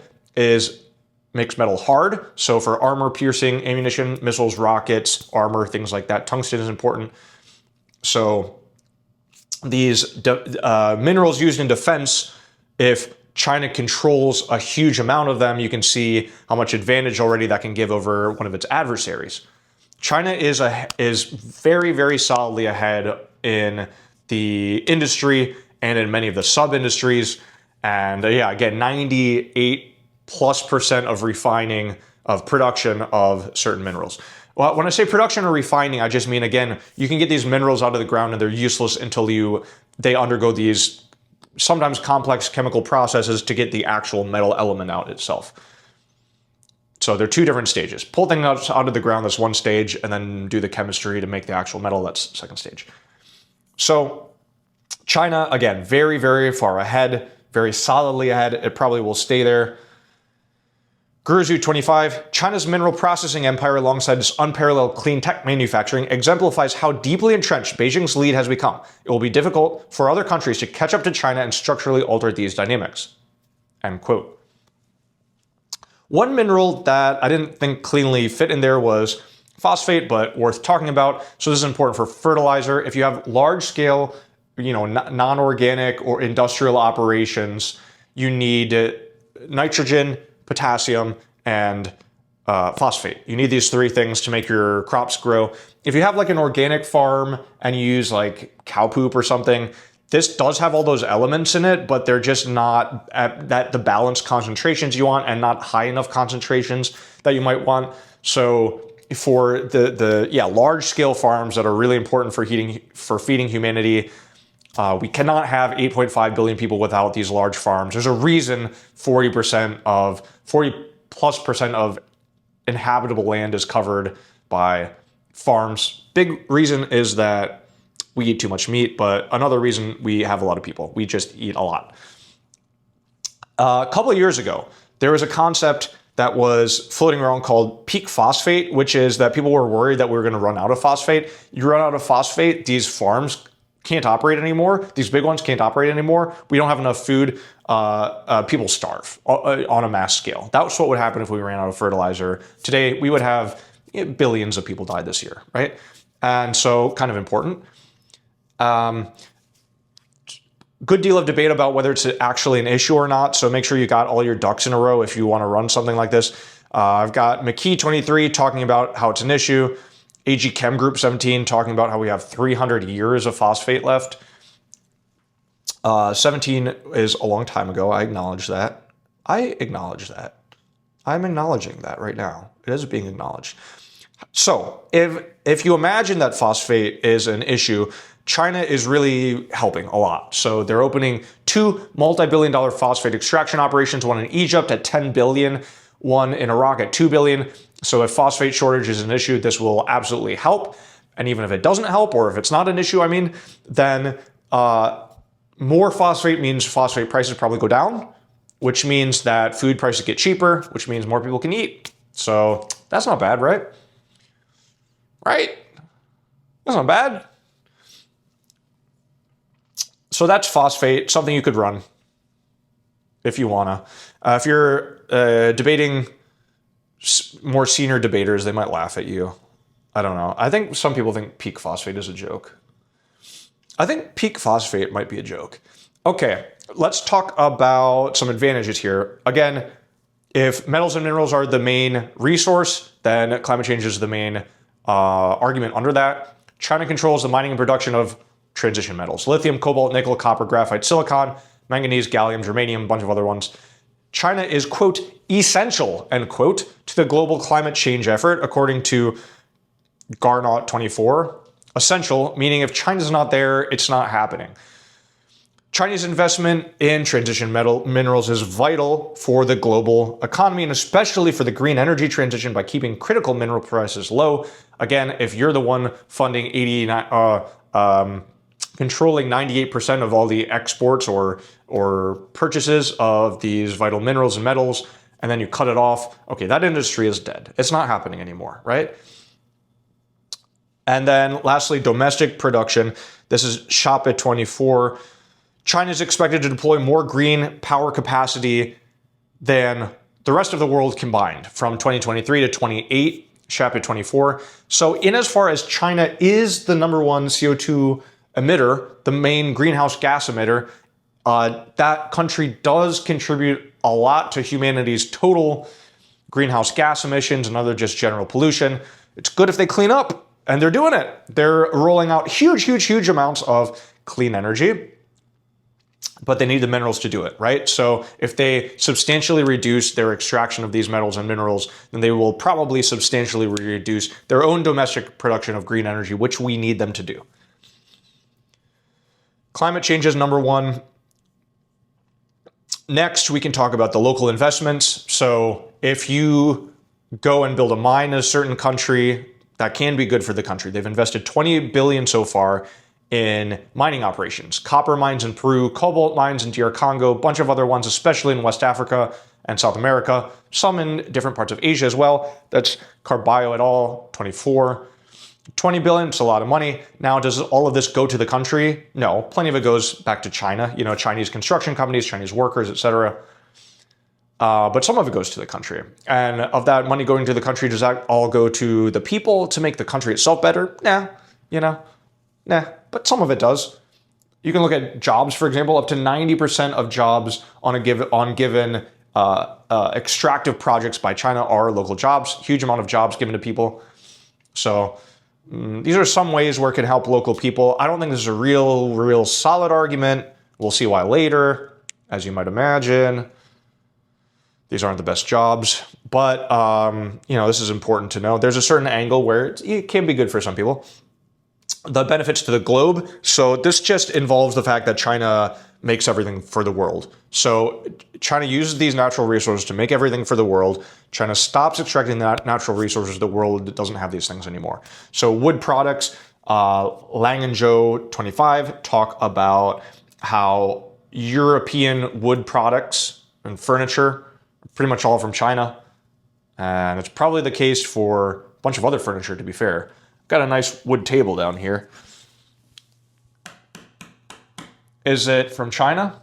makes metal hard. So for armor piercing ammunition, missiles, rockets, armor, things like that, tungsten is important. So these minerals used in defense, if China controls a huge amount of them, you can see how much advantage already that can give over one of its adversaries. China is very, very solidly ahead in the industry and in many of the sub-industries. And yeah, again, 98+% of refining, of production of certain minerals. Well, when I say production or refining, I just mean, again, you can get these minerals out of the ground and they're useless until they undergo these sometimes complex chemical processes to get the actual metal element out itself. So they're two different stages. Pull things out of the ground, that's one stage, and then do the chemistry to make the actual metal, that's the second stage. So China, again, very, very far ahead, very solidly ahead. It probably will stay there. Guruzu 25, China's mineral processing empire alongside its unparalleled clean tech manufacturing exemplifies how deeply entrenched Beijing's lead has become. It will be difficult for other countries to catch up to China and structurally alter these dynamics. End quote. One mineral that I didn't think cleanly fit in there was phosphate, but worth talking about. So this is important for fertilizer. If you have large scale, non-organic or industrial operations, you need nitrogen, potassium, and phosphate. You need these three things to make your crops grow. If you have like an organic farm and you use like cow poop or something, this does have all those elements in it, but they're just not at the balanced concentrations you want and not high enough concentrations that you might want. So for the large scale farms that are really important for feeding humanity, we cannot have 8.5 billion people without these large farms. There's a reason 40% plus of inhabitable land is covered by farms. Big reason is that we eat too much meat, but another reason we have a lot of people. We just eat a lot. A couple of years ago, there was a concept that was floating around called peak phosphate, which is that people were worried that we were going to run out of phosphate. You run out of phosphate, these farms can't operate anymore. These big ones can't operate anymore. We don't have enough food. People starve on a mass scale. That's what would happen if we ran out of fertilizer. Today, we would have billions of people die this year, right? And so kind of important. Good deal of debate about whether it's actually an issue or not. So make sure you got all your ducks in a row if you want to run something like this. I've got McKee 23 talking about how it's an issue. AG Chem Group 17 talking about how we have 300 years of phosphate left. 17 is a long time ago. I acknowledge that. I'm acknowledging that right now. It is being acknowledged. So if you imagine that phosphate is an issue, China is really helping a lot. So they're opening 2 multi-billion-dollar phosphate extraction operations, one in Egypt at 10 billion, one in Iraq at 2 billion. So if phosphate shortage is an issue, this will absolutely help. And even if it doesn't help, or if it's not an issue, then more phosphate means phosphate prices probably go down, which means that food prices get cheaper, which means more people can eat. So that's not bad, right? Right? That's not bad. So that's phosphate, something you could run if you wanna. If you're debating more senior debaters, they might laugh at you. I don't know. I think some people think peak phosphate is a joke. I think peak phosphate might be a joke. Okay, let's talk about some advantages here. Again, if metals and minerals are the main resource, then climate change is the main argument under that. China controls the mining and production of transition metals: lithium, cobalt, nickel, copper, graphite, silicon, manganese, gallium, germanium, a bunch of other ones. China is, quote, essential, end quote, to the global climate change effort, according to Garnaut 24. Essential, meaning if China's not there, it's not happening. Chinese investment in transition minerals is vital for the global economy, and especially for the green energy transition by keeping critical mineral prices low. Again, if you're the one funding controlling 98% of all the exports or purchases of these vital minerals and metals, and then you cut it off, okay, that industry is dead. It's not happening anymore, right? And then lastly, domestic production. This is Shop at 24. China is expected to deploy more green power capacity than the rest of the world combined from 2023 to 28, Shop at 24. So in as far as China is the number one CO2 emitter, the main greenhouse gas emitter, that country does contribute a lot to humanity's total greenhouse gas emissions and other just general pollution. It's good if they clean up, and they're doing it. They're rolling out huge amounts of clean energy. but they need the minerals to do it, right? So if they substantially reduce their extraction of these metals and minerals, then they will probably substantially reduce their own domestic production of green energy, which we need them to do. Climate change is number one. Next, we can talk about the local investments. So if you go and build a mine in a certain country, that can be good for the country. They've invested $20 billion so far in mining operations. Copper mines in Peru, cobalt mines in DR Congo, a bunch of other ones, especially in West Africa and South America, some in different parts of Asia as well. That's Carbio et al., 24. 20 billion, it's a lot of money. Now, does all of this go to the country? No, plenty of it goes back to China, Chinese construction companies, Chinese workers, etc. But some of it goes to the country. And of that money going to the country, does that all go to the people to make the country itself better? Nah, nah, but some of it does. You can look at jobs, for example, up to 90% of jobs on given extractive projects by China are local jobs, huge amount of jobs given to people. So these are some ways where it can help local people. I don't think this is a real solid argument. We'll see why later, as you might imagine. These aren't the best jobs, but this is important to know. There's a certain angle where it can be good for some people. The benefits to the globe. So this just involves the fact that China makes everything for the world. So China uses these natural resources to make everything for the world. China stops extracting the natural resources. The world doesn't have these things anymore. So wood products, Lang and Zhou 25 talk about how European wood products and furniture are pretty much all from China. And it's probably the case for a bunch of other furniture, to be fair. Got a nice wood table down here. Is it from China?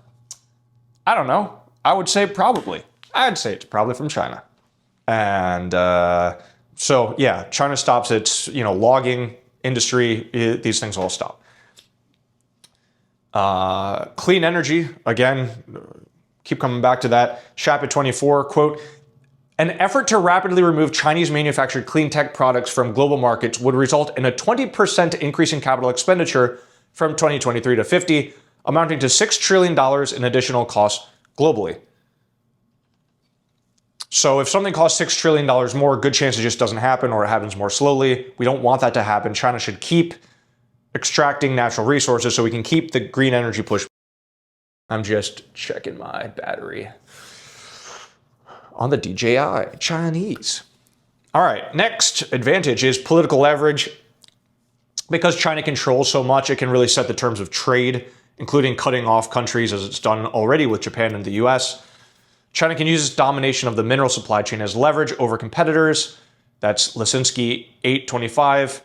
I don't know. I would say probably. I'd say it's probably from China. And so, yeah, China stops its, logging industry. These things all stop. Clean energy, again, keep coming back to that. Shapit 24, quote, an effort to rapidly remove Chinese manufactured clean tech products from global markets would result in a 20% increase in capital expenditure from 2023 to 50, amounting to $6 trillion in additional costs globally. So if something costs $6 trillion more, good chance it just doesn't happen or it happens more slowly. We don't want that to happen. China should keep extracting natural resources so we can keep the green energy push. I'm just checking my battery on the DJI Chinese. All right, next advantage is political leverage. Because China controls so much, it can really set the terms of trade, including cutting off countries as it's done already with Japan and the US. China can use its domination of the mineral supply chain as leverage over competitors. That's Lisinski 825.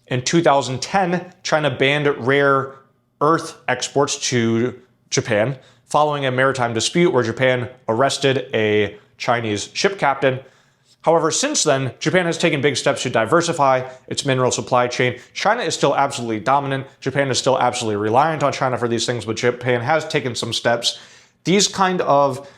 In 2010, China banned rare earth exports to Japan following a maritime dispute where Japan arrested a Chinese ship captain. However, since then, Japan has taken big steps to diversify its mineral supply chain. China is still absolutely dominant. Japan is still absolutely reliant on China for these things, but Japan has taken some steps. These kind of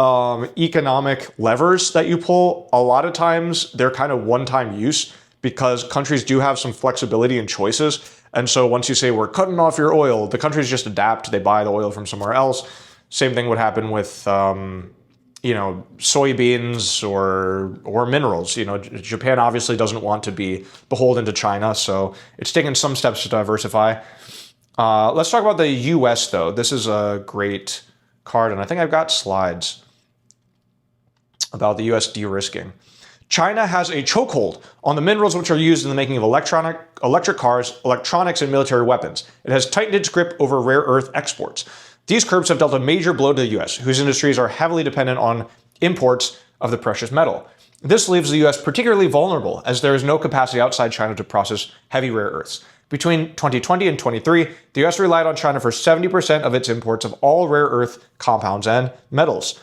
economic levers that you pull, a lot of times they're kind of one-time use because countries do have some flexibility and choices. And so once you say we're cutting off your oil, the countries just adapt. They buy the oil from somewhere else. Same thing would happen with soybeans or minerals. Japan obviously doesn't want to be beholden to China, so it's taken some steps to diversify. Let's talk about the US, though. This is a great card, and I think I've got slides about the US de-risking. China has a chokehold on the minerals which are used in the making of electric cars, electronics, and military weapons. It has tightened its grip over rare earth exports. These curbs have dealt a major blow to the US, whose industries are heavily dependent on imports of the precious metal. This leaves the US particularly vulnerable, as there is no capacity outside China to process heavy rare earths. Between 2020 and 2023, the US relied on China for 70% of its imports of all rare earth compounds and metals.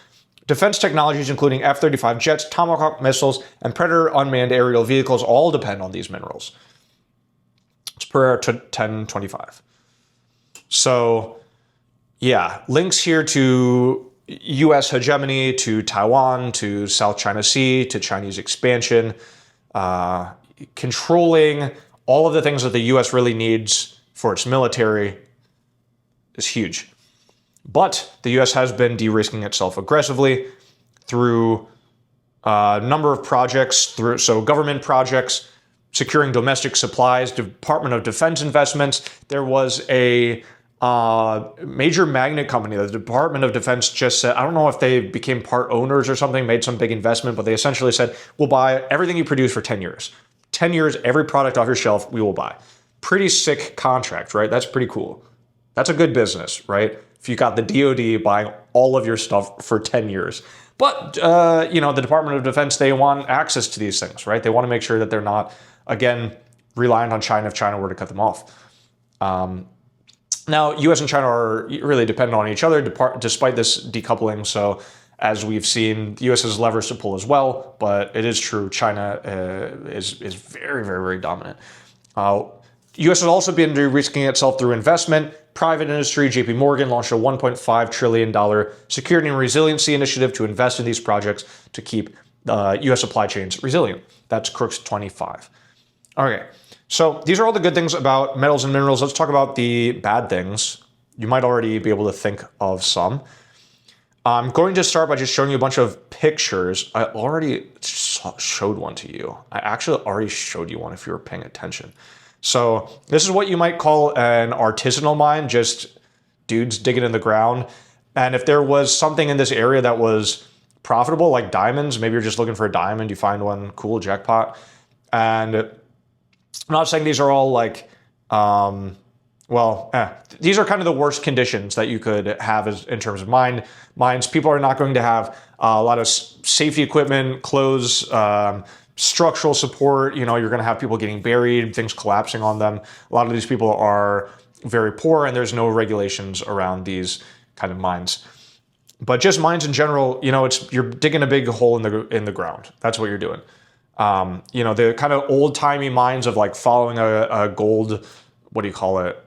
Defense technologies, including F-35 jets, Tomahawk missiles, and Predator unmanned aerial vehicles, all depend on these minerals. It's per 1025. So, yeah, links here to US hegemony, to Taiwan, to South China Sea, to Chinese expansion, controlling all of the things that the US really needs for its military is huge. But the U.S. has been de-risking itself aggressively through a number of projects, so government projects, securing domestic supplies, Department of Defense investments. There was a major magnet company that the Department of Defense just said, I don't know if they became part owners or something, made some big investment, but they essentially said, we'll buy everything you produce for 10 years. 10 years, every product off your shelf, we will buy. Pretty sick contract, right? That's pretty cool. That's a good business, right? If you got the DoD buying all of your stuff for 10 years. But, the Department of Defense, they want access to these things, right? They want to make sure that they're not, again, reliant on China if China were to cut them off. Now, U.S. and China are really dependent on each other despite this decoupling. So as we've seen, the U.S. has levers to pull as well, but it is true China is very, very, very dominant. U.S. has also been de-risking itself through investment. Private industry, JP Morgan launched a $1.5 trillion security and resiliency initiative to invest in these projects to keep U.S. supply chains resilient. That's Crooks 25. Okay, so these are all the good things about metals and minerals. Let's talk about the bad things. You might already be able to think of some. I'm going to start by just showing you a bunch of pictures. I already showed one to you. I actually already showed you one if you were paying attention. So this is what you might call an artisanal mine, just dudes digging in the ground. And if there was something in this area that was profitable, like diamonds, maybe you're just looking for a diamond, you find one, cool, jackpot. And I'm not saying these are all like, these are kind of the worst conditions that you could have in terms of mines. People are not going to have a lot of safety equipment, clothes, structural support. You're going to have people getting buried, things collapsing on them. A lot of these people are very poor, and there's no regulations around these kind of mines. But just mines in general, you're digging a big hole in the ground. That's what you're doing. The kind of old timey mines of like following a gold, what do you call it?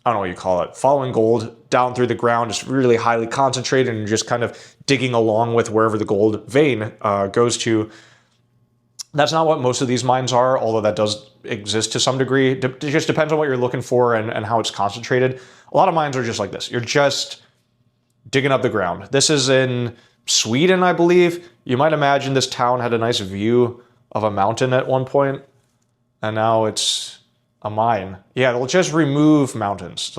I don't know what you call it. Following gold down through the ground, just really highly concentrated and just kind of digging along with wherever the gold vein goes to. That's not what most of these mines are, although that does exist to some degree. It just depends on what you're looking for and how it's concentrated. A lot of mines are just like this. You're just digging up the ground. This is in Sweden, I believe. You might imagine this town had a nice view of a mountain at one point, and now it's a mine. Yeah, they'll just remove mountains.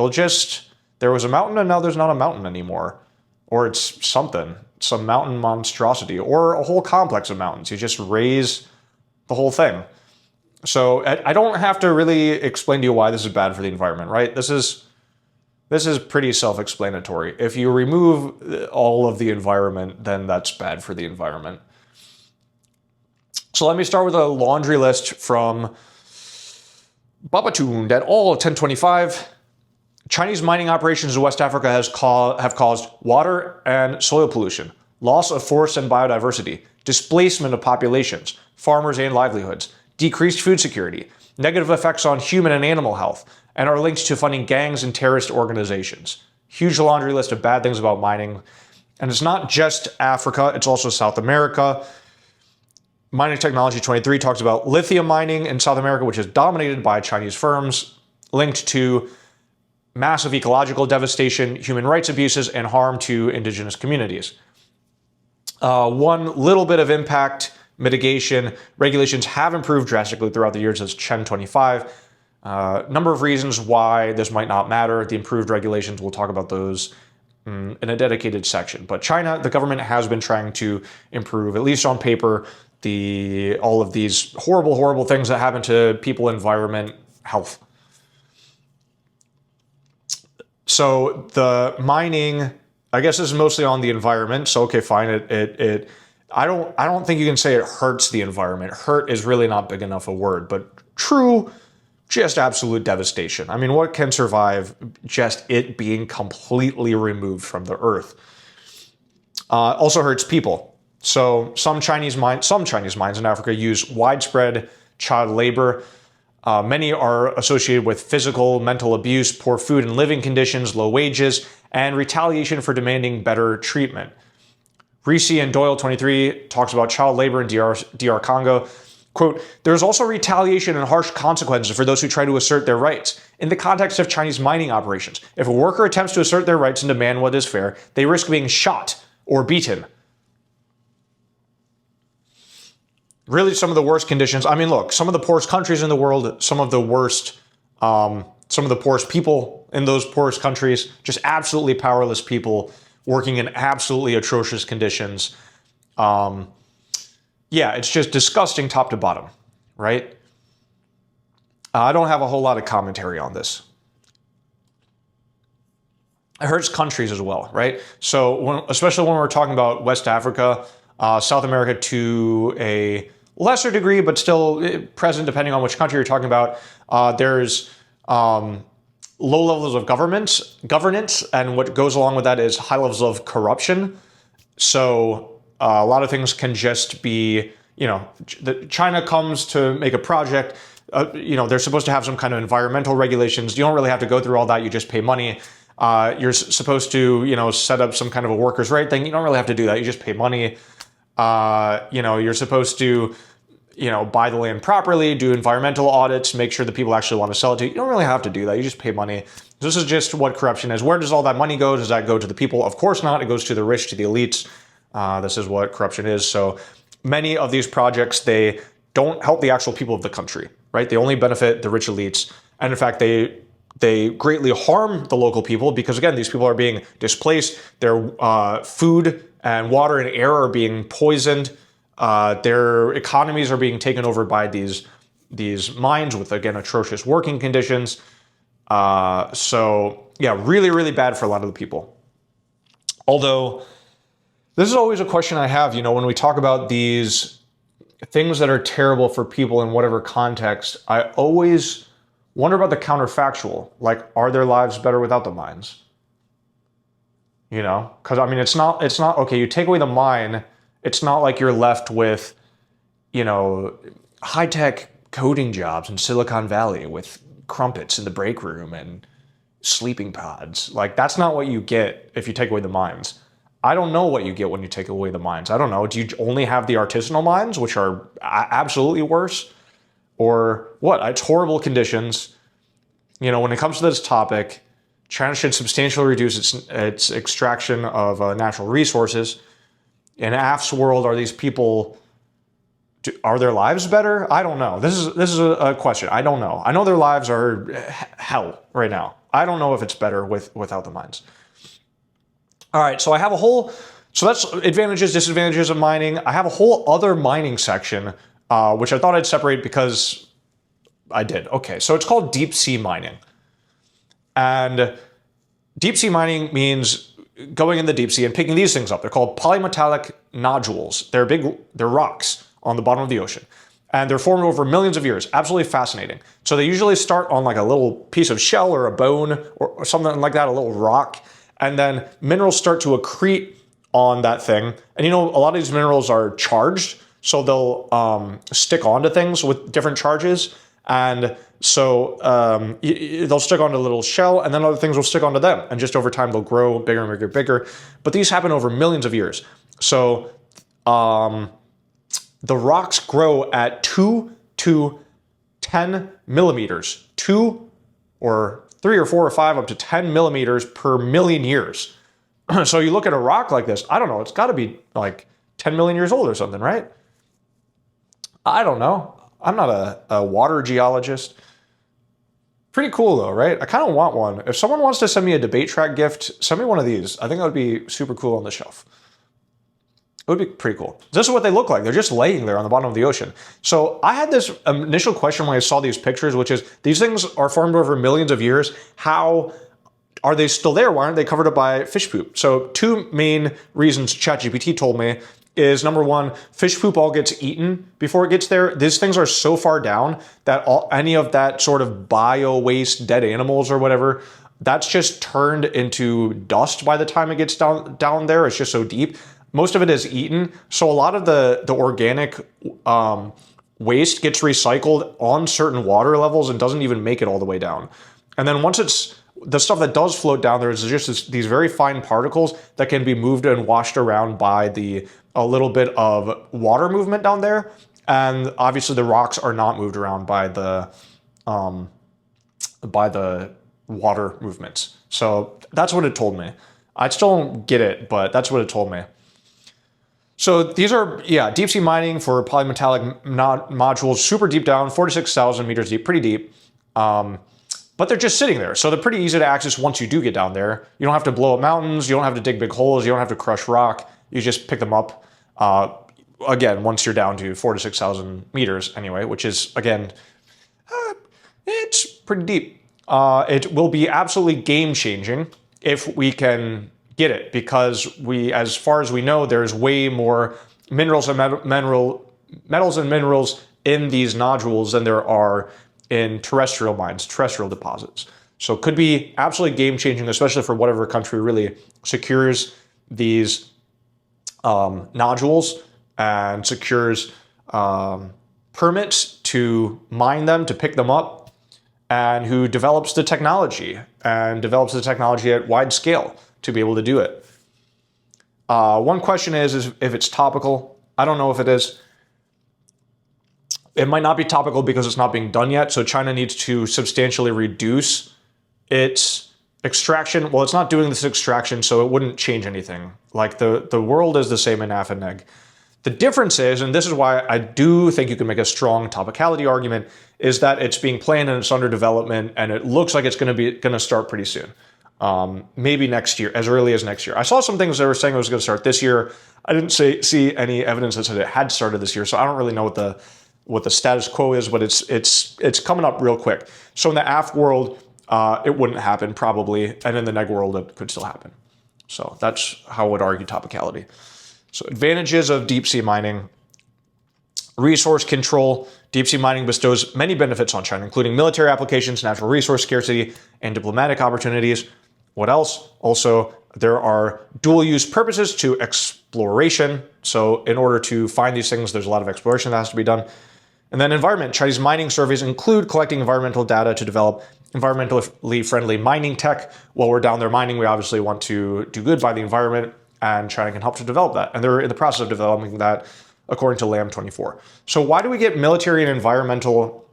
There was a mountain and now there's not a mountain anymore. Or it's something, some mountain monstrosity, or a whole complex of mountains. You just raise the whole thing. So I don't have to really explain to you why this is bad for the environment, right? This is pretty self-explanatory. If you remove all of the environment, then that's bad for the environment. So let me start with a laundry list from Babatund et al. 1025. Chinese mining operations in West Africa have caused water and soil pollution, loss of forests and biodiversity, displacement of populations, farmers and livelihoods, decreased food security, negative effects on human and animal health, and are linked to funding gangs and terrorist organizations. Huge laundry list of bad things about mining. And it's not just Africa, it's also South America. Mining Technology 23 talks about lithium mining in South America, which is dominated by Chinese firms, linked to massive ecological devastation, human rights abuses, and harm to indigenous communities. One little bit of impact mitigation. Regulations have improved drastically throughout the years. That's Chen 25. Number of reasons why this might not matter. The improved regulations, we'll talk about those in a dedicated section. But China, the government has been trying to improve, at least on paper, all of these horrible, horrible things that happen to people, environment, health. So the mining, I guess this is mostly on the environment. So okay, fine. I don't think you can say it hurts the environment. Hurt is really not big enough a word, but true, just absolute devastation. I mean, what can survive just it being completely removed from the earth? Also hurts people. So some Chinese mines in Africa use widespread child labor. Many are associated with physical, mental abuse, poor food and living conditions, low wages, and retaliation for demanding better treatment. Risi and Doyle 23 talks about child labor in DR Congo. Quote, there's also retaliation and harsh consequences for those who try to assert their rights. In the context of Chinese mining operations, if a worker attempts to assert their rights and demand what is fair, they risk being shot or beaten. Really, some of the worst conditions. I mean, look, some of the poorest countries in the world, some of the poorest people in those poorest countries, just absolutely powerless people working in absolutely atrocious conditions. Yeah, it's just disgusting top to bottom, right? I don't have a whole lot of commentary on this. It hurts countries as well, right? So, especially when we're talking about West Africa, South America to a lesser degree, but still present depending on which country you're talking about, there's low levels of governance, and what goes along with that is high levels of corruption. So a lot of things can just be, China comes to make a project, they're supposed to have some kind of environmental regulations. You don't really have to go through all that. You just pay money. You're supposed to, set up some kind of a workers' right thing. You don't really have to do that. You just pay money. You're supposed to, buy the land properly, do environmental audits, make sure the people actually want to sell it to you. You don't really have to do that. You just pay money. This is just what corruption is. Where does all that money go? Does that go to the people? Of course not. It goes to the rich, to the elites. This is what corruption is. So many of these projects, they don't help the actual people of the country, right? They only benefit the rich elites. And in fact, they greatly harm the local people because, again, these people are being displaced. Their food and water and air are being poisoned. Their economies are being taken over by these mines with, again, atrocious working conditions. So, yeah, really, really bad for a lot of the people. Although, this is always a question I have, when we talk about these things that are terrible for people in whatever context, I always wonder about the counterfactual. Like, are their lives better without the mines? Because, I mean, it's not, okay, you take away the mine, it's not like you're left with, high-tech coding jobs in Silicon Valley with crumpets in the break room and sleeping pods. Like, that's not what you get if you take away the mines. I don't know what you get when you take away the mines. I don't know. Do you only have the artisanal mines, which are absolutely worse? Or what? It's horrible conditions. When it comes to this topic, China should substantially reduce its extraction of natural resources. In AF's world, are these people, are their lives better? I don't know. This is a question. I don't know. I know their lives are hell right now. I don't know if it's better without the mines. All right, so I have so that's advantages, disadvantages of mining. I have a whole other mining section, which I thought I'd separate because I did. Okay, so it's called deep sea mining. And deep sea mining means going in the deep sea and picking these things up. They're called polymetallic nodules. They're rocks on the bottom of the ocean. And they're formed over millions of years. Absolutely fascinating. So they usually start on like a little piece of shell or a bone or something like that, a little rock. And then minerals start to accrete on that thing. And a lot of these minerals are charged, so they'll stick onto things with different charges. And so they'll stick onto a little shell, and then other things will stick onto them. And just over time, they'll grow bigger and bigger and bigger. But these happen over millions of years. So the rocks grow at 2 to 10 millimeters. 2 or 3 or 4 or 5 up to 10 millimeters per million years. So you look at a rock like this, I don't know, it's got to be like 10 million years old or something, right? I don't know. I'm not a water geologist. Pretty cool though, right? I kind of want one. If someone wants to send me a debate track gift, send me one of these. I think that would be super cool on the shelf. It would be pretty cool. This is what they look like. They're just laying there on the bottom of the ocean. So I had this initial question when I saw these pictures, which is, these things are formed over millions of years. How are they still there? Why aren't they covered up by fish poop? So 2 main reasons ChatGPT told me is, number 1, fish poop all gets eaten before it gets there. These things are so far down that any of that sort of bio waste, dead animals or whatever, that's just turned into dust by the time it gets down there. It's just so deep. Most of it is eaten. So a lot of the organic waste gets recycled on certain water levels and doesn't even make it all the way down. And then once it's, the stuff that does float down there is just these very fine particles that can be moved and washed around by a little bit of water movement down there. And obviously the rocks are not moved around by the water movements. So that's what it told me. I still don't get it, but that's what it told me. So these are, deep sea mining for polymetallic modules, super deep down, 46,000 meters deep, pretty deep. But they're just sitting there. So they're pretty easy to access once you do get down there. You don't have to blow up mountains. You don't have to dig big holes. You don't have to crush rock. You just pick them up. Again, once you're down to 4 to 6,000 meters anyway, which is, again, it's pretty deep. It will be absolutely game-changing if we can get it, because as far as we know, there's way more metals and minerals in these nodules than there are in terrestrial mines, terrestrial deposits. So it could be absolutely game-changing, especially for whatever country really secures these nodules and secures permits to mine them, to pick them up, and who develops the technology at wide scale to be able to do it. One question is if it's topical. I don't know if it is. It might not be topical because it's not being done yet. So China needs to substantially reduce its extraction. Well, it's not doing this extraction, so it wouldn't change anything. Like the world is the same in half and neg. The difference is, and this is why I do think you can make a strong topicality argument, is that it's being planned and it's under development, and it looks like it's going to start pretty soon. Maybe next year, as early as next year. I saw some things that were saying it was going to start this year. I didn't see any evidence that said it had started this year, so I don't really know what the status quo is, but it's coming up real quick. So in the AF world, it wouldn't happen probably, and in the neg world, it could still happen. So that's how I would argue topicality. So advantages of deep sea mining. Resource control. Deep sea mining bestows many benefits on China, including military applications, natural resource scarcity, and diplomatic opportunities. What else? Also, there are dual use purposes to exploration. So in order to find these things, there's a lot of exploration that has to be done. And then environment. Chinese mining surveys include collecting environmental data to develop environmentally friendly mining tech. While we're down there mining, we obviously want to do good by the environment, and China can help to develop that. And they're in the process of developing that according to LAM 24. So why do we get military and environmental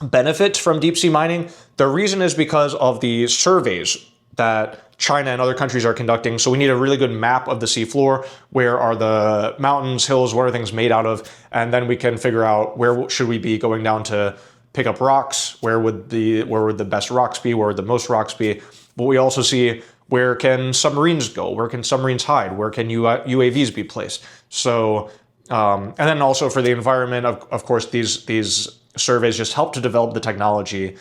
benefits from deep sea mining? The reason is because of the surveys that China and other countries are conducting. So we need a really good map of the seafloor. Where are the mountains, hills, what are things made out of? And then we can figure out where should we be going down to pick up rocks? Where would the best rocks be? Where would the most rocks be? But we also see, where can submarines go? Where can submarines hide? Where can UAVs be placed? So, and then also for the environment, of course, these surveys just help to develop the technology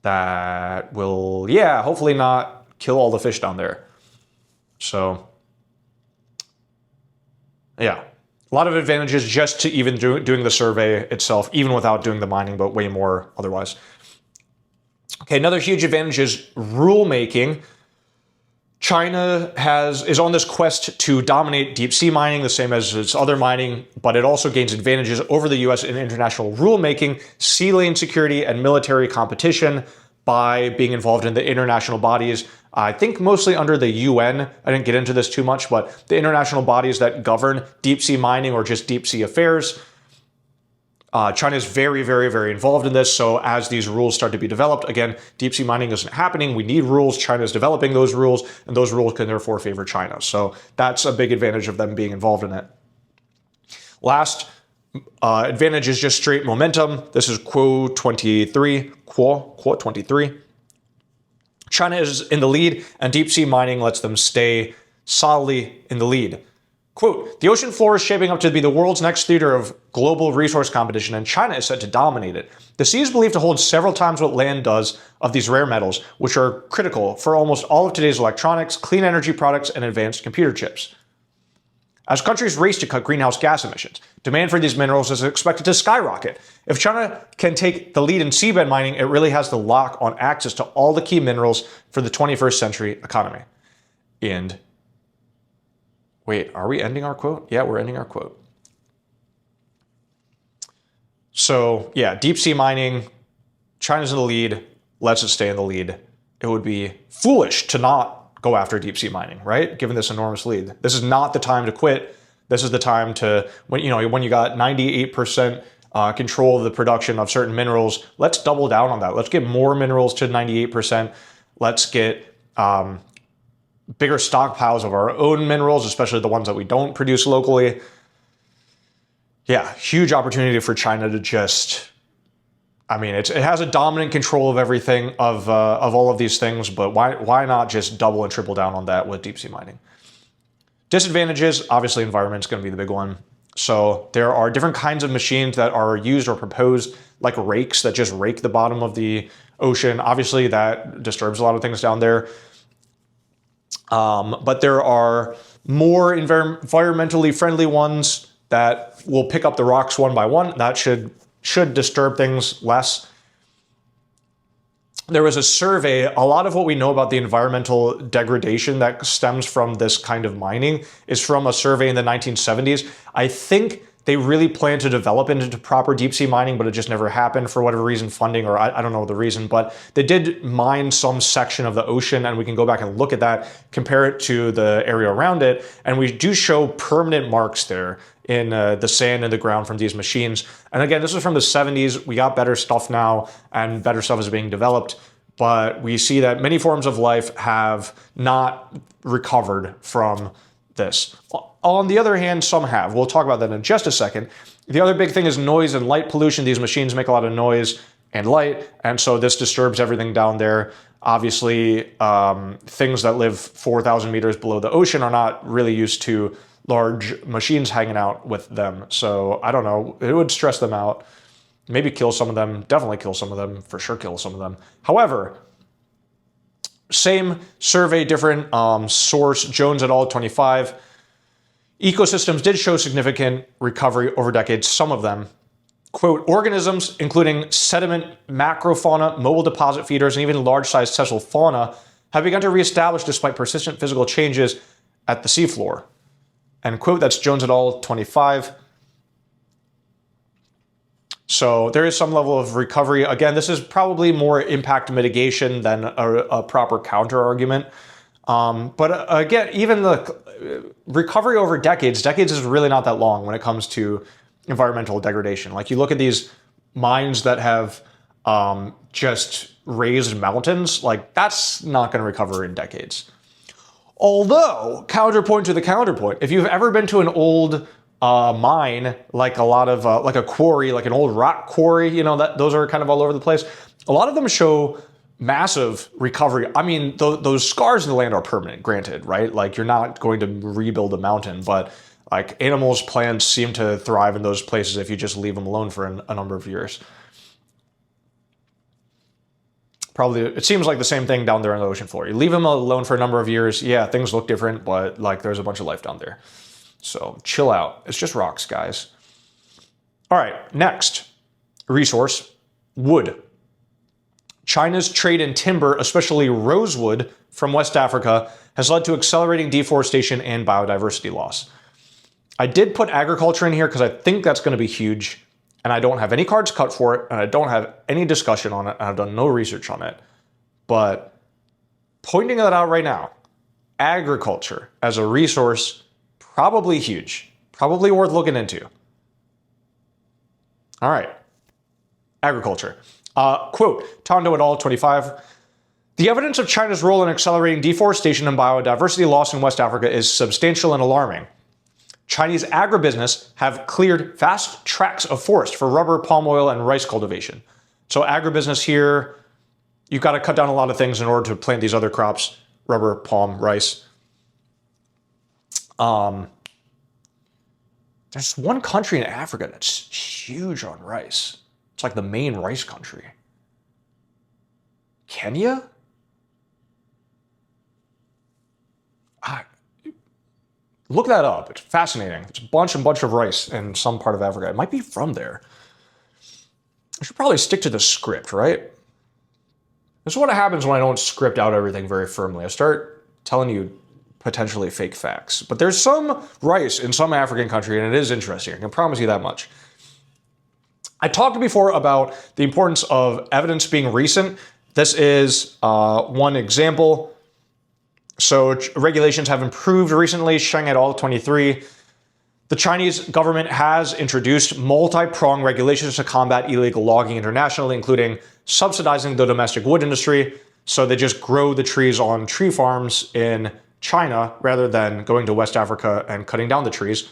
that will, hopefully not kill all the fish down there. So, a lot of advantages just to even doing the survey itself, even without doing the mining, but way more otherwise. Okay, another huge advantage is rulemaking. China is on this quest to dominate deep sea mining, the same as its other mining, but it also gains advantages over the US in international rulemaking, sea lane security, and military competition by being involved in the international bodies. I think mostly under the UN. I didn't get into this too much, but the international bodies that govern deep sea mining or just deep sea affairs. China is very, very, very involved in this. So as these rules start to be developed, again, deep sea mining isn't happening. We need rules. China is developing those rules, and those rules can therefore favor China. So that's a big advantage of them being involved in it. Last advantage is just straight momentum. This is quote 23. China is in the lead, and deep sea mining lets them stay solidly in the lead. Quote, the ocean floor is shaping up to be the world's next theater of global resource competition, and China is set to dominate it. The sea is believed to hold several times what land does of these rare metals, which are critical for almost all of today's electronics, clean energy products, and advanced computer chips. As countries race to cut greenhouse gas emissions, demand for these minerals is expected to skyrocket. If China can take the lead in seabed mining, it really has the lock on access to all the key minerals for the 21st century economy. And wait, are we ending our quote? Yeah, we're ending our quote. So yeah, deep sea mining, China's in the lead, lets it stay in the lead. It would be foolish to not go after deep sea mining, right? Given this enormous lead. This is not the time to quit. This is the time to, when you got 98% control of the production of certain minerals, let's double down on that. Let's get more minerals to 98%. Let's get bigger stockpiles of our own minerals, especially the ones that we don't produce locally. Yeah, huge opportunity for China to just, it has a dominant control of everything, of all of these things, but why not just double and triple down on that with deep sea mining? Disadvantages, obviously environment's going to be the big one. So there are different kinds of machines that are used or proposed, like rakes that just rake the bottom of the ocean. Obviously that disturbs a lot of things down there. But there are more environmentally friendly ones that will pick up the rocks one by one. That should disturb things less. There was a survey. A lot of what we know about the environmental degradation that stems from this kind of mining is from a survey in the 1970s. I think they really planned to develop it into proper deep sea mining, but it just never happened for whatever reason, funding, or I don't know the reason, but they did mine some section of the ocean, and we can go back and look at that, compare it to the area around it, and we do show permanent marks there in the sand and the ground from these machines. And again, this is from the 70s. We got better stuff now, and better stuff is being developed, but we see that many forms of life have not recovered from this. On the other hand, some have. We'll talk about that in just a second. The other big thing is noise and light pollution. These machines make a lot of noise and light, and so this disturbs everything down there. Obviously, things that live 4,000 meters below the ocean are not really used to large machines hanging out with them. So I don't know, it would stress them out. Maybe kill some of them, definitely kill some of them, for sure kill some of them. However, same survey, different source, Jones et al. 25. Ecosystems did show significant recovery over decades, some of them. Quote, organisms, including sediment, macrofauna, mobile deposit feeders, and even large-sized sessile fauna, have begun to reestablish despite persistent physical changes at the seafloor. End quote, that's Jones et al. 25. So there is some level of recovery. Again, this is probably more impact mitigation than a proper counter argument. But again, even the recovery over decades is really not that long when it comes to environmental degradation. Like, you look at these mines that have just raised mountains, like, that's not going to recover in decades. Although, counterpoint to the counterpoint, if you've ever been to an old mine, like a lot of like a quarry, like an old rock quarry, those are kind of all over the place. A lot of them show massive recovery. Those scars in the land are permanent, granted, right? Like, you're not going to rebuild a mountain, but like, animals, plants seem to thrive in those places if you just leave them alone for a number of years. Probably, it seems like the same thing down there on the ocean floor. You leave them alone for a number of years, yeah, things look different, but like, there's a bunch of life down there. So chill out. It's just rocks, guys. All right, next resource, wood. China's trade in timber, especially rosewood from West Africa, has led to accelerating deforestation and biodiversity loss. I did put agriculture in here because I think that's going to be huge, and I don't have any cards cut for it, and I don't have any discussion on it, and I've done no research on it. But pointing that out right now, agriculture as a resource, probably huge, probably worth looking into. All right, agriculture. Quote, Tondo et al. 25. The evidence of China's role in accelerating deforestation and biodiversity loss in West Africa is substantial and alarming. Chinese agribusiness have cleared vast tracts of forest for rubber, palm oil, and rice cultivation. So agribusiness here, you've got to cut down a lot of things in order to plant these other crops, rubber, palm, rice. There's one country in Africa that's huge on rice. It's like the main rice country. Kenya? Look that up. It's fascinating. It's a bunch of rice in some part of Africa. It might be from there. I should probably stick to the script, right? This is what happens when I don't script out everything very firmly. I start telling you potentially fake facts. But there's some rice in some African country, and it is interesting. I can promise you that much. I talked before about the importance of evidence being recent. This is one example. So regulations have improved recently. Sheng et al. 23. The Chinese government has introduced multi-pronged regulations to combat illegal logging internationally, including subsidizing the domestic wood industry. So they just grow the trees on tree farms in China rather than going to West Africa and cutting down the trees.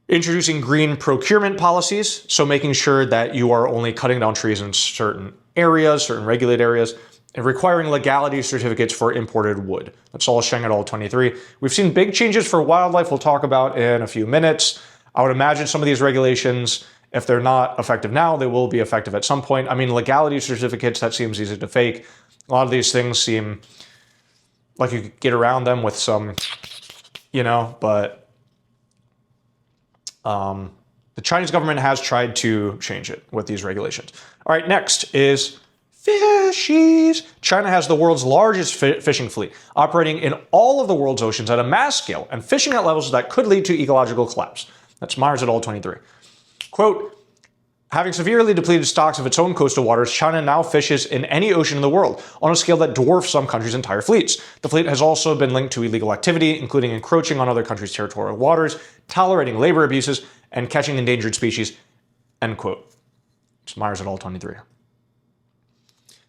Introducing green procurement policies, so making sure that you are only cutting down trees in certain areas, certain regulated areas, and requiring legality certificates for imported wood. That's all Sheng et al. 23. We've seen big changes for wildlife we'll talk about in a few minutes. I would imagine some of these regulations, if they're not effective now, they will be effective at some point. I mean, legality certificates, that seems easy to fake. A lot of these things seem like you could get around them with some, but the Chinese government has tried to change it with these regulations. All right, next is fishies. China has the world's largest fishing fleet, operating in all of the world's oceans at a mass scale and fishing at levels that could lead to ecological collapse. That's Myers et al. 23. Quote, having severely depleted stocks of its own coastal waters, China now fishes in any ocean in the world on a scale that dwarfs some countries' entire fleets. The fleet has also been linked to illegal activity, including encroaching on other countries' territorial waters, tolerating labor abuses, and catching endangered species, end quote. It's Myers et al. 23.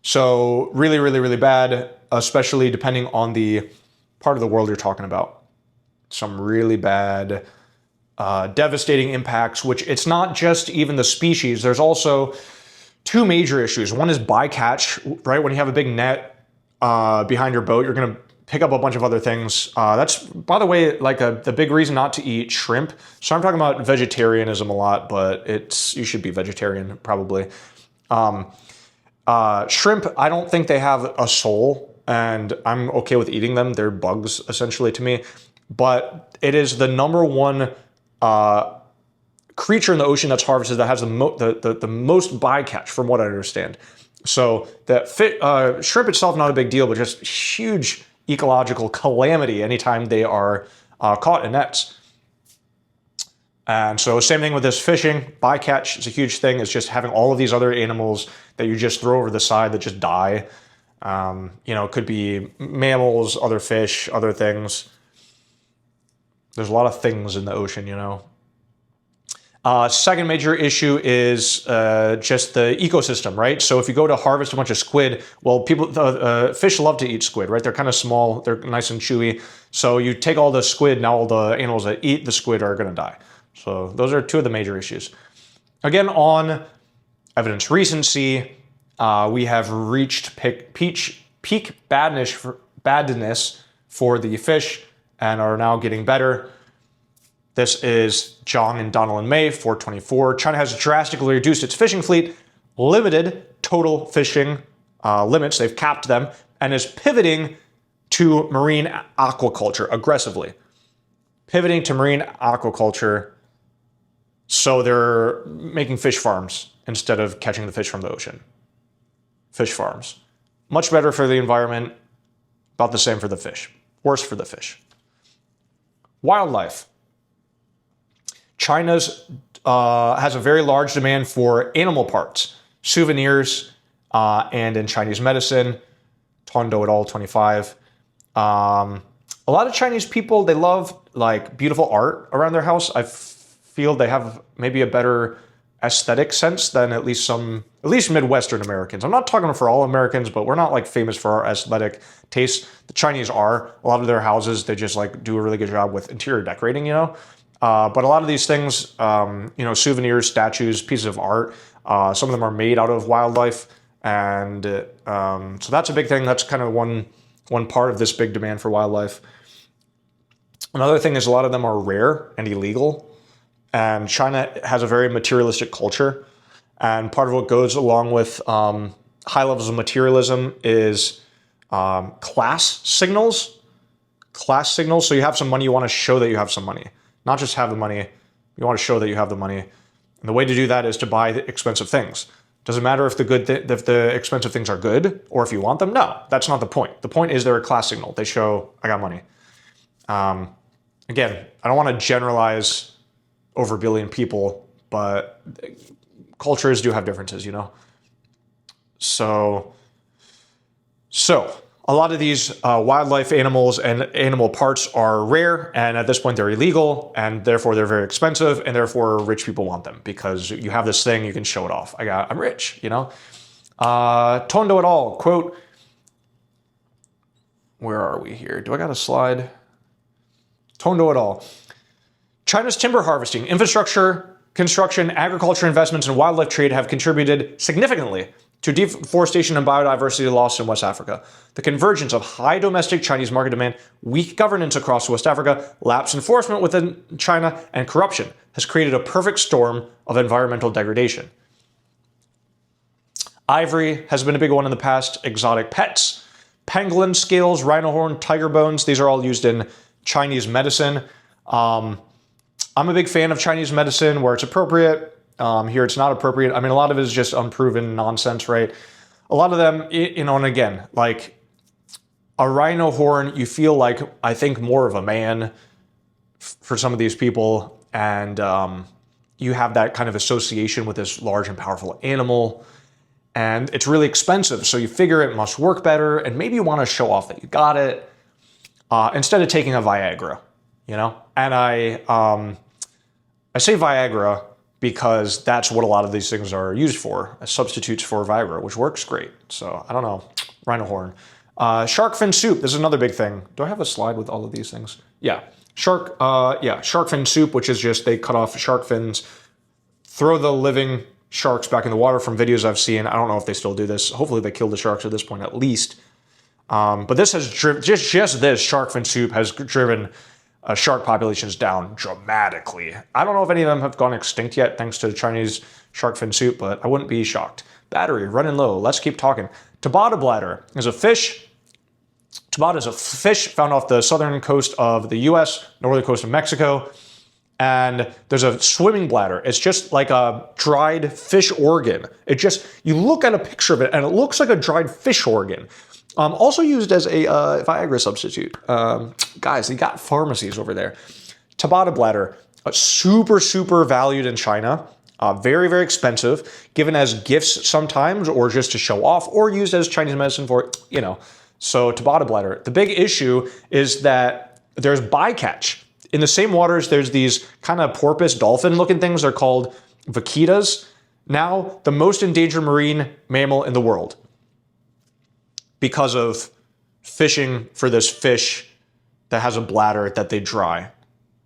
So really, really, really bad, especially depending on the part of the world you're talking about. Some really bad, devastating impacts, which it's not just even the species. There's also two major issues. One is bycatch, right? When you have a big net behind your boat, you're going to pick up a bunch of other things. That's, by the way, like the big reason not to eat shrimp. So I'm talking about vegetarianism a lot, but you should be vegetarian probably. Shrimp, I don't think they have a soul, and I'm okay with eating them. They're bugs, essentially, to me. But it is the number one creature in the ocean that's harvested that has the most bycatch, from what I understand. So that shrimp itself, not a big deal, but just huge ecological calamity anytime they are caught in nets. And so same thing with this fishing. Bycatch is a huge thing. It's just having all of these other animals that you just throw over the side that just die. It could be mammals, other fish, other things. There's a lot of things in the ocean, Second major issue is just the ecosystem, right? So if you go to harvest a bunch of squid, well, fish love to eat squid, right? They're kind of small, they're nice and chewy. So you take all the squid, now all the animals that eat the squid are going to die. So those are two of the major issues. Again, on evidence recency, we have reached peak badness for the fish and are now getting better. This is Zhang and Donald and May, 424. China has drastically reduced its fishing fleet, limited total fishing limits, they've capped them, and is pivoting to marine aquaculture aggressively. Pivoting to marine aquaculture, so they're making fish farms instead of catching the fish from the ocean. Fish farms. Much better for the environment, about the same for the fish. Worse for the fish. Wildlife. China has a very large demand for animal parts, souvenirs, and in Chinese medicine. Tondo et al. 25. A lot of Chinese people, they love like beautiful art around their house. I feel they have maybe a better aesthetic sense than at least Midwestern Americans. I'm not talking for all Americans, but we're not like famous for our aesthetic taste. The Chinese are. A lot of their houses, they just like do a really good job with interior decorating, But a lot of these things, souvenirs, statues, pieces of art, some of them are made out of wildlife. And so that's a big thing. That's kind of one part of this big demand for wildlife. Another thing is a lot of them are rare and illegal. And China has a very materialistic culture. And part of what goes along with high levels of materialism is class signals. Class signals. So you have some money, you want to show that you have some money. Not just have the money, you want to show that you have the money. And the way to do that is to buy the expensive things. Doesn't matter if the expensive things are good or if you want them. No, that's not the point. The point is they're a class signal. They show I got money. Again, I don't want to generalize over a billion people, but cultures do have differences, So a lot of these wildlife animals and animal parts are rare, and at this point they're illegal, and therefore they're very expensive, and therefore rich people want them because you have this thing, you can show it off. I'm rich, you know? Tondo et al. Quote, where are we here? Do I got a slide? Tondo et al. China's timber harvesting, infrastructure, construction, agriculture investments, and wildlife trade have contributed significantly to deforestation and biodiversity loss in West Africa. The convergence of high domestic Chinese market demand, weak governance across West Africa, lapse enforcement within China, and corruption has created a perfect storm of environmental degradation. Ivory has been a big one in the past. Exotic pets, pangolin scales, rhino horn, tiger bones. These are all used in Chinese medicine. I'm a big fan of Chinese medicine where it's appropriate. Here it's not appropriate. I mean, a lot of it is just unproven nonsense, right? A lot of them, you know, and again, like a rhino horn, you feel like, I think, more of a man for some of these people. And you have that kind of association with this large and powerful animal. And it's really expensive, so you figure it must work better, and maybe you want to show off that you got it, instead of taking a Viagra, you know? And I say Viagra because that's what a lot of these things are used for, as substitutes for Viagra, which works great. So, I don't know, rhino horn. Shark fin soup, this is another big thing. Do I have a slide with all of these things? Yeah, shark fin soup, which is just they cut off shark fins, throw the living sharks back in the water from videos I've seen. I don't know if they still do this. Hopefully they kill the sharks at this point at least. But this has driven, just this shark fin soup has driven shark populations down dramatically. I don't know if any of them have gone extinct yet thanks to the Chinese shark fin soup, but I wouldn't be shocked. Battery running low. Let's keep talking. Tabata bladder is a fish. Tabata is a fish found off the southern coast of the US, northern coast of Mexico. And there's a swimming bladder. It's just like a dried fish organ. You look at a picture of it and it looks like a dried fish organ. Also used as a Viagra substitute. Guys, they got pharmacies over there. Tabata bladder, super, super valued in China. Very, very expensive, given as gifts sometimes, or just to show off, or used as Chinese medicine for, you know. So Tabata bladder. The big issue is that there's bycatch. In the same waters, there's these kind of porpoise dolphin-looking things. They're called vaquitas. Now, the most endangered marine mammal in the world because of fishing for this fish that has a bladder that they dry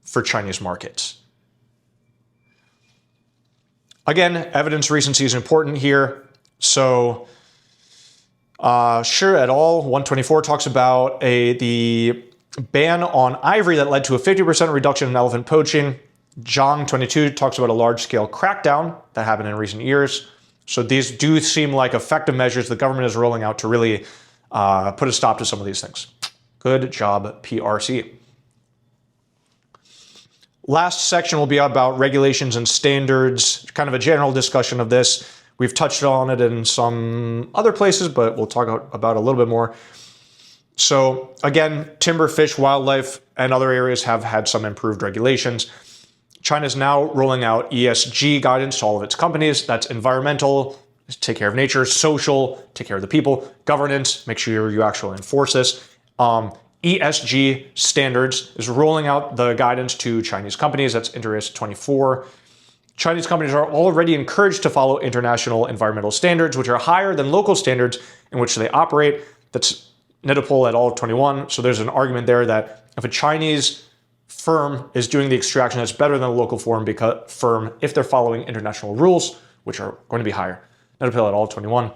for Chinese markets. Again, evidence recency is important here. So, Shi et al. 124 talks about the ban on ivory that led to a 50% reduction in elephant poaching. Zhang 22 talks about a large-scale crackdown that happened in recent years. So these do seem like effective measures the government is rolling out to really put a stop to some of these things. Good job, PRC. Last section will be about regulations and standards, kind of a general discussion of this. We've touched on it in some other places, but we'll talk about it a little bit more. So again, timber, fish, wildlife, and other areas have had some improved regulations. China is now rolling out ESG guidance to all of its companies. That's environmental, take care of nature; social, take care of the people; governance, make sure you actually enforce this. ESG standards is rolling out the guidance to Chinese companies. That's Interest 24. Chinese companies are already encouraged to follow international environmental standards, which are higher than local standards in which they operate. That's Nidapol et al. 21. So there's an argument there that if a Chinese firm is doing the extraction, that's better than a local firm if they're following international rules, which are going to be higher. Nidapol et al. 21.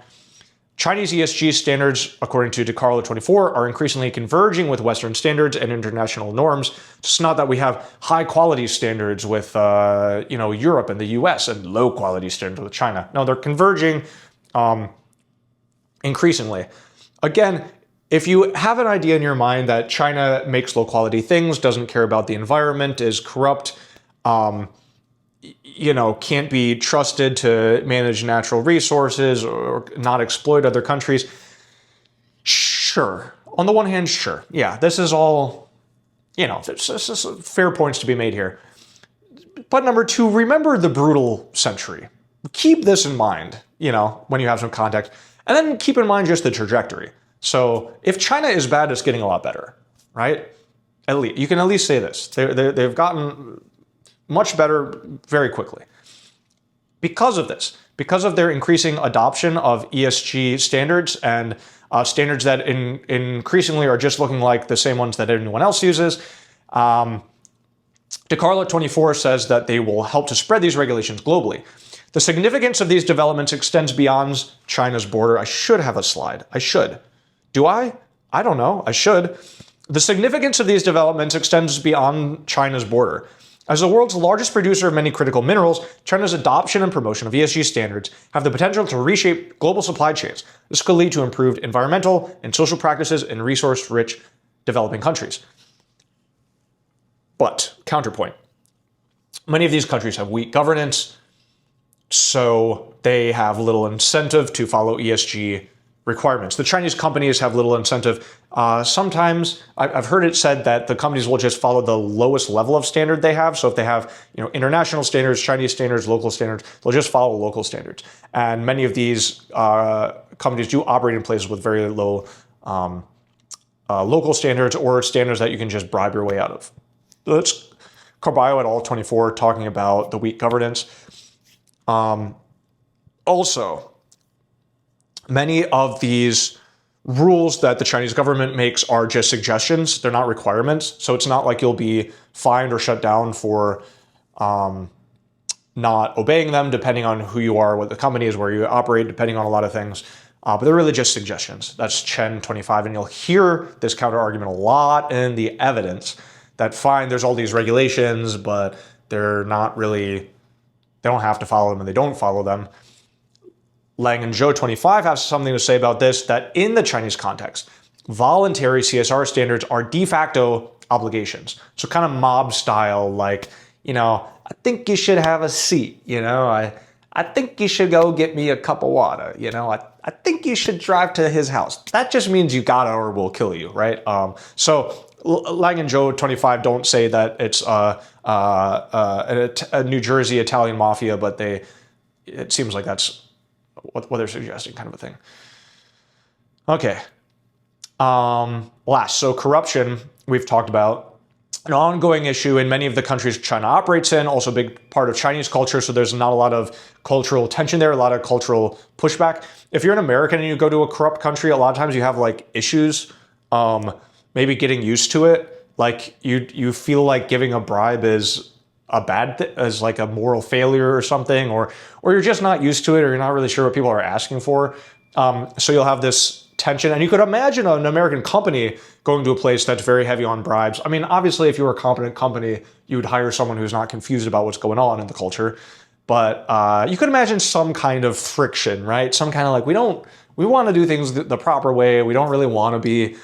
Chinese ESG standards, according to DeCarlo 24, are increasingly converging with Western standards and international norms. It's not that we have high quality standards with Europe and the US and low quality standards with China. No, they're converging increasingly. Again, if you have an idea in your mind that China makes low quality things, doesn't care about the environment, is corrupt, can't be trusted to manage natural resources or not exploit other countries, sure. On the one hand, sure. Yeah, this is all, there's fair points to be made here. But number two, remember the brutal century. Keep this in mind, when you have some context. And then keep in mind just the trajectory. So if China is bad, it's getting a lot better, right? At least you can at least say this. They've gotten much better very quickly. Because of this, because of their increasing adoption of ESG standards and standards that increasingly are just looking like the same ones that anyone else uses, DeCarlo24 says that they will help to spread these regulations globally. The significance of these developments extends beyond China's border. I should have a slide. I should. Do I? I don't know. I should. The significance of these developments extends beyond China's border. As the world's largest producer of many critical minerals, China's adoption and promotion of ESG standards have the potential to reshape global supply chains. This could lead to improved environmental and social practices in resource-rich developing countries. But, counterpoint, many of these countries have weak governance, so they have little incentive to follow ESG requirements. The Chinese companies have little incentive. Sometimes I've heard it said that the companies will just follow the lowest level of standard they have. So if they have, international standards, Chinese standards, local standards, they'll just follow local standards. And many of these companies do operate in places with very low local standards or standards that you can just bribe your way out of. That's Carballo et al. 24 talking about the weak governance. Also, many of these rules that the Chinese government makes are just suggestions. They're not requirements. So it's not like you'll be fined or shut down for not obeying them, depending on who you are, what the company is, where you operate, depending on a lot of things. But they're really just suggestions. That's Chen 25. And you'll hear this counter argument a lot in the evidence that fine, there's all these regulations, but they're not really, they don't have to follow them and they don't follow them. Lang and Zhou 25 have something to say about this, that in the Chinese context, voluntary CSR standards are de facto obligations. So kind of mob style, like, I think you should have a seat, I think you should go get me a cup of water, I think you should drive to his house. That just means you gotta or we'll kill you, right? So Lang and Zhou 25 don't say that it's a New Jersey Italian mafia, but it seems like that's what they're suggesting, kind of a thing. Okay. Last, so corruption, we've talked about. An ongoing issue in many of the countries China operates in, also a big part of Chinese culture, so there's not a lot of cultural tension there, a lot of cultural pushback. If you're an American and you go to a corrupt country, a lot of times you have issues, maybe getting used to it. Like you feel like giving a bribe is a bad thing, as like a moral failure or something, or you're just not used to it, or you're not really sure what people are asking for. So you'll have this tension, and you could imagine an American company going to a place that's very heavy on bribes. I mean, obviously, if you were a competent company, you would hire someone who's not confused about what's going on in the culture. But you could imagine some kind of friction, right? Some kind of we want to do things the proper way. We don't really want to be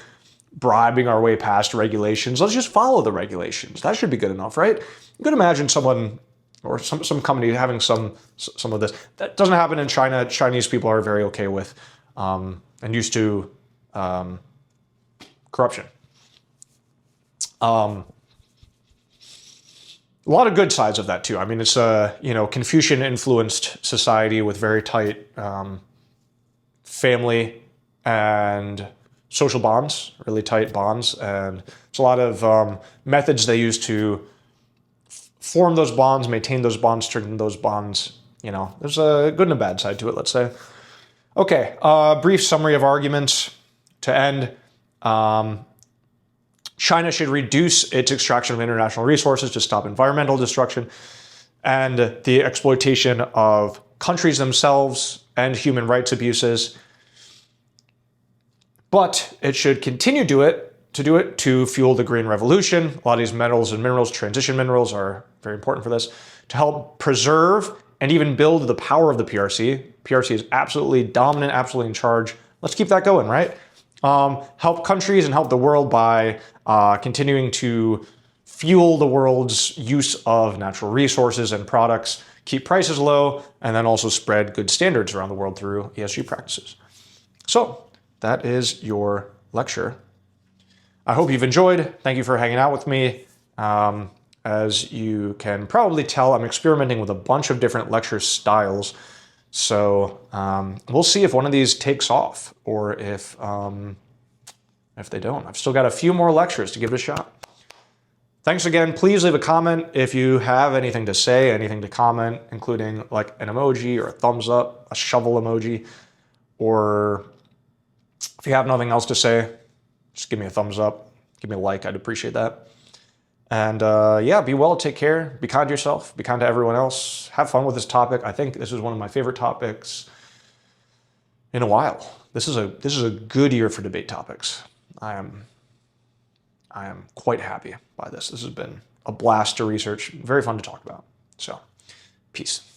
bribing our way past regulations. Let's just follow the regulations. That should be good enough, right? You could imagine someone or some company having some of this. That doesn't happen in China. Chinese people are very okay with and used to corruption. A lot of good sides of that too. I mean, it's a Confucian-influenced society with very tight family and social bonds, really tight bonds, and there's a lot of methods they use to form those bonds, maintain those bonds, strengthen those bonds. There's a good and a bad side to it, let's say. Okay, brief summary of arguments to end. China should reduce its extraction of international resources to stop environmental destruction and the exploitation of countries themselves and human rights abuses. But it should continue to do it to fuel the green revolution. A lot of these metals and minerals, transition minerals, are very important for this, to help preserve and even build the power of the PRC. PRC is absolutely dominant, absolutely in charge. Let's keep that going, right? Help countries and help the world by continuing to fuel the world's use of natural resources and products, keep prices low, and then also spread good standards around the world through ESG practices. So that is your lecture. I hope you've enjoyed. Thank you for hanging out with me. As you can probably tell, I'm experimenting with a bunch of different lecture styles. So we'll see if one of these takes off, or if if they don't. I've still got a few more lectures to give it a shot. Thanks again. Please leave a comment if you have anything to say, anything to comment, including like an emoji or a thumbs up, a shovel emoji, or if you have nothing else to say, just give me a thumbs up, give me a like. I'd appreciate that. And yeah, be well, take care, be kind to yourself, be kind to everyone else, have fun with this topic. I think this is one of my favorite topics in a while. This is a good year for debate topics. I am quite happy by this. This has been a blast to research, very fun to talk about. So, peace.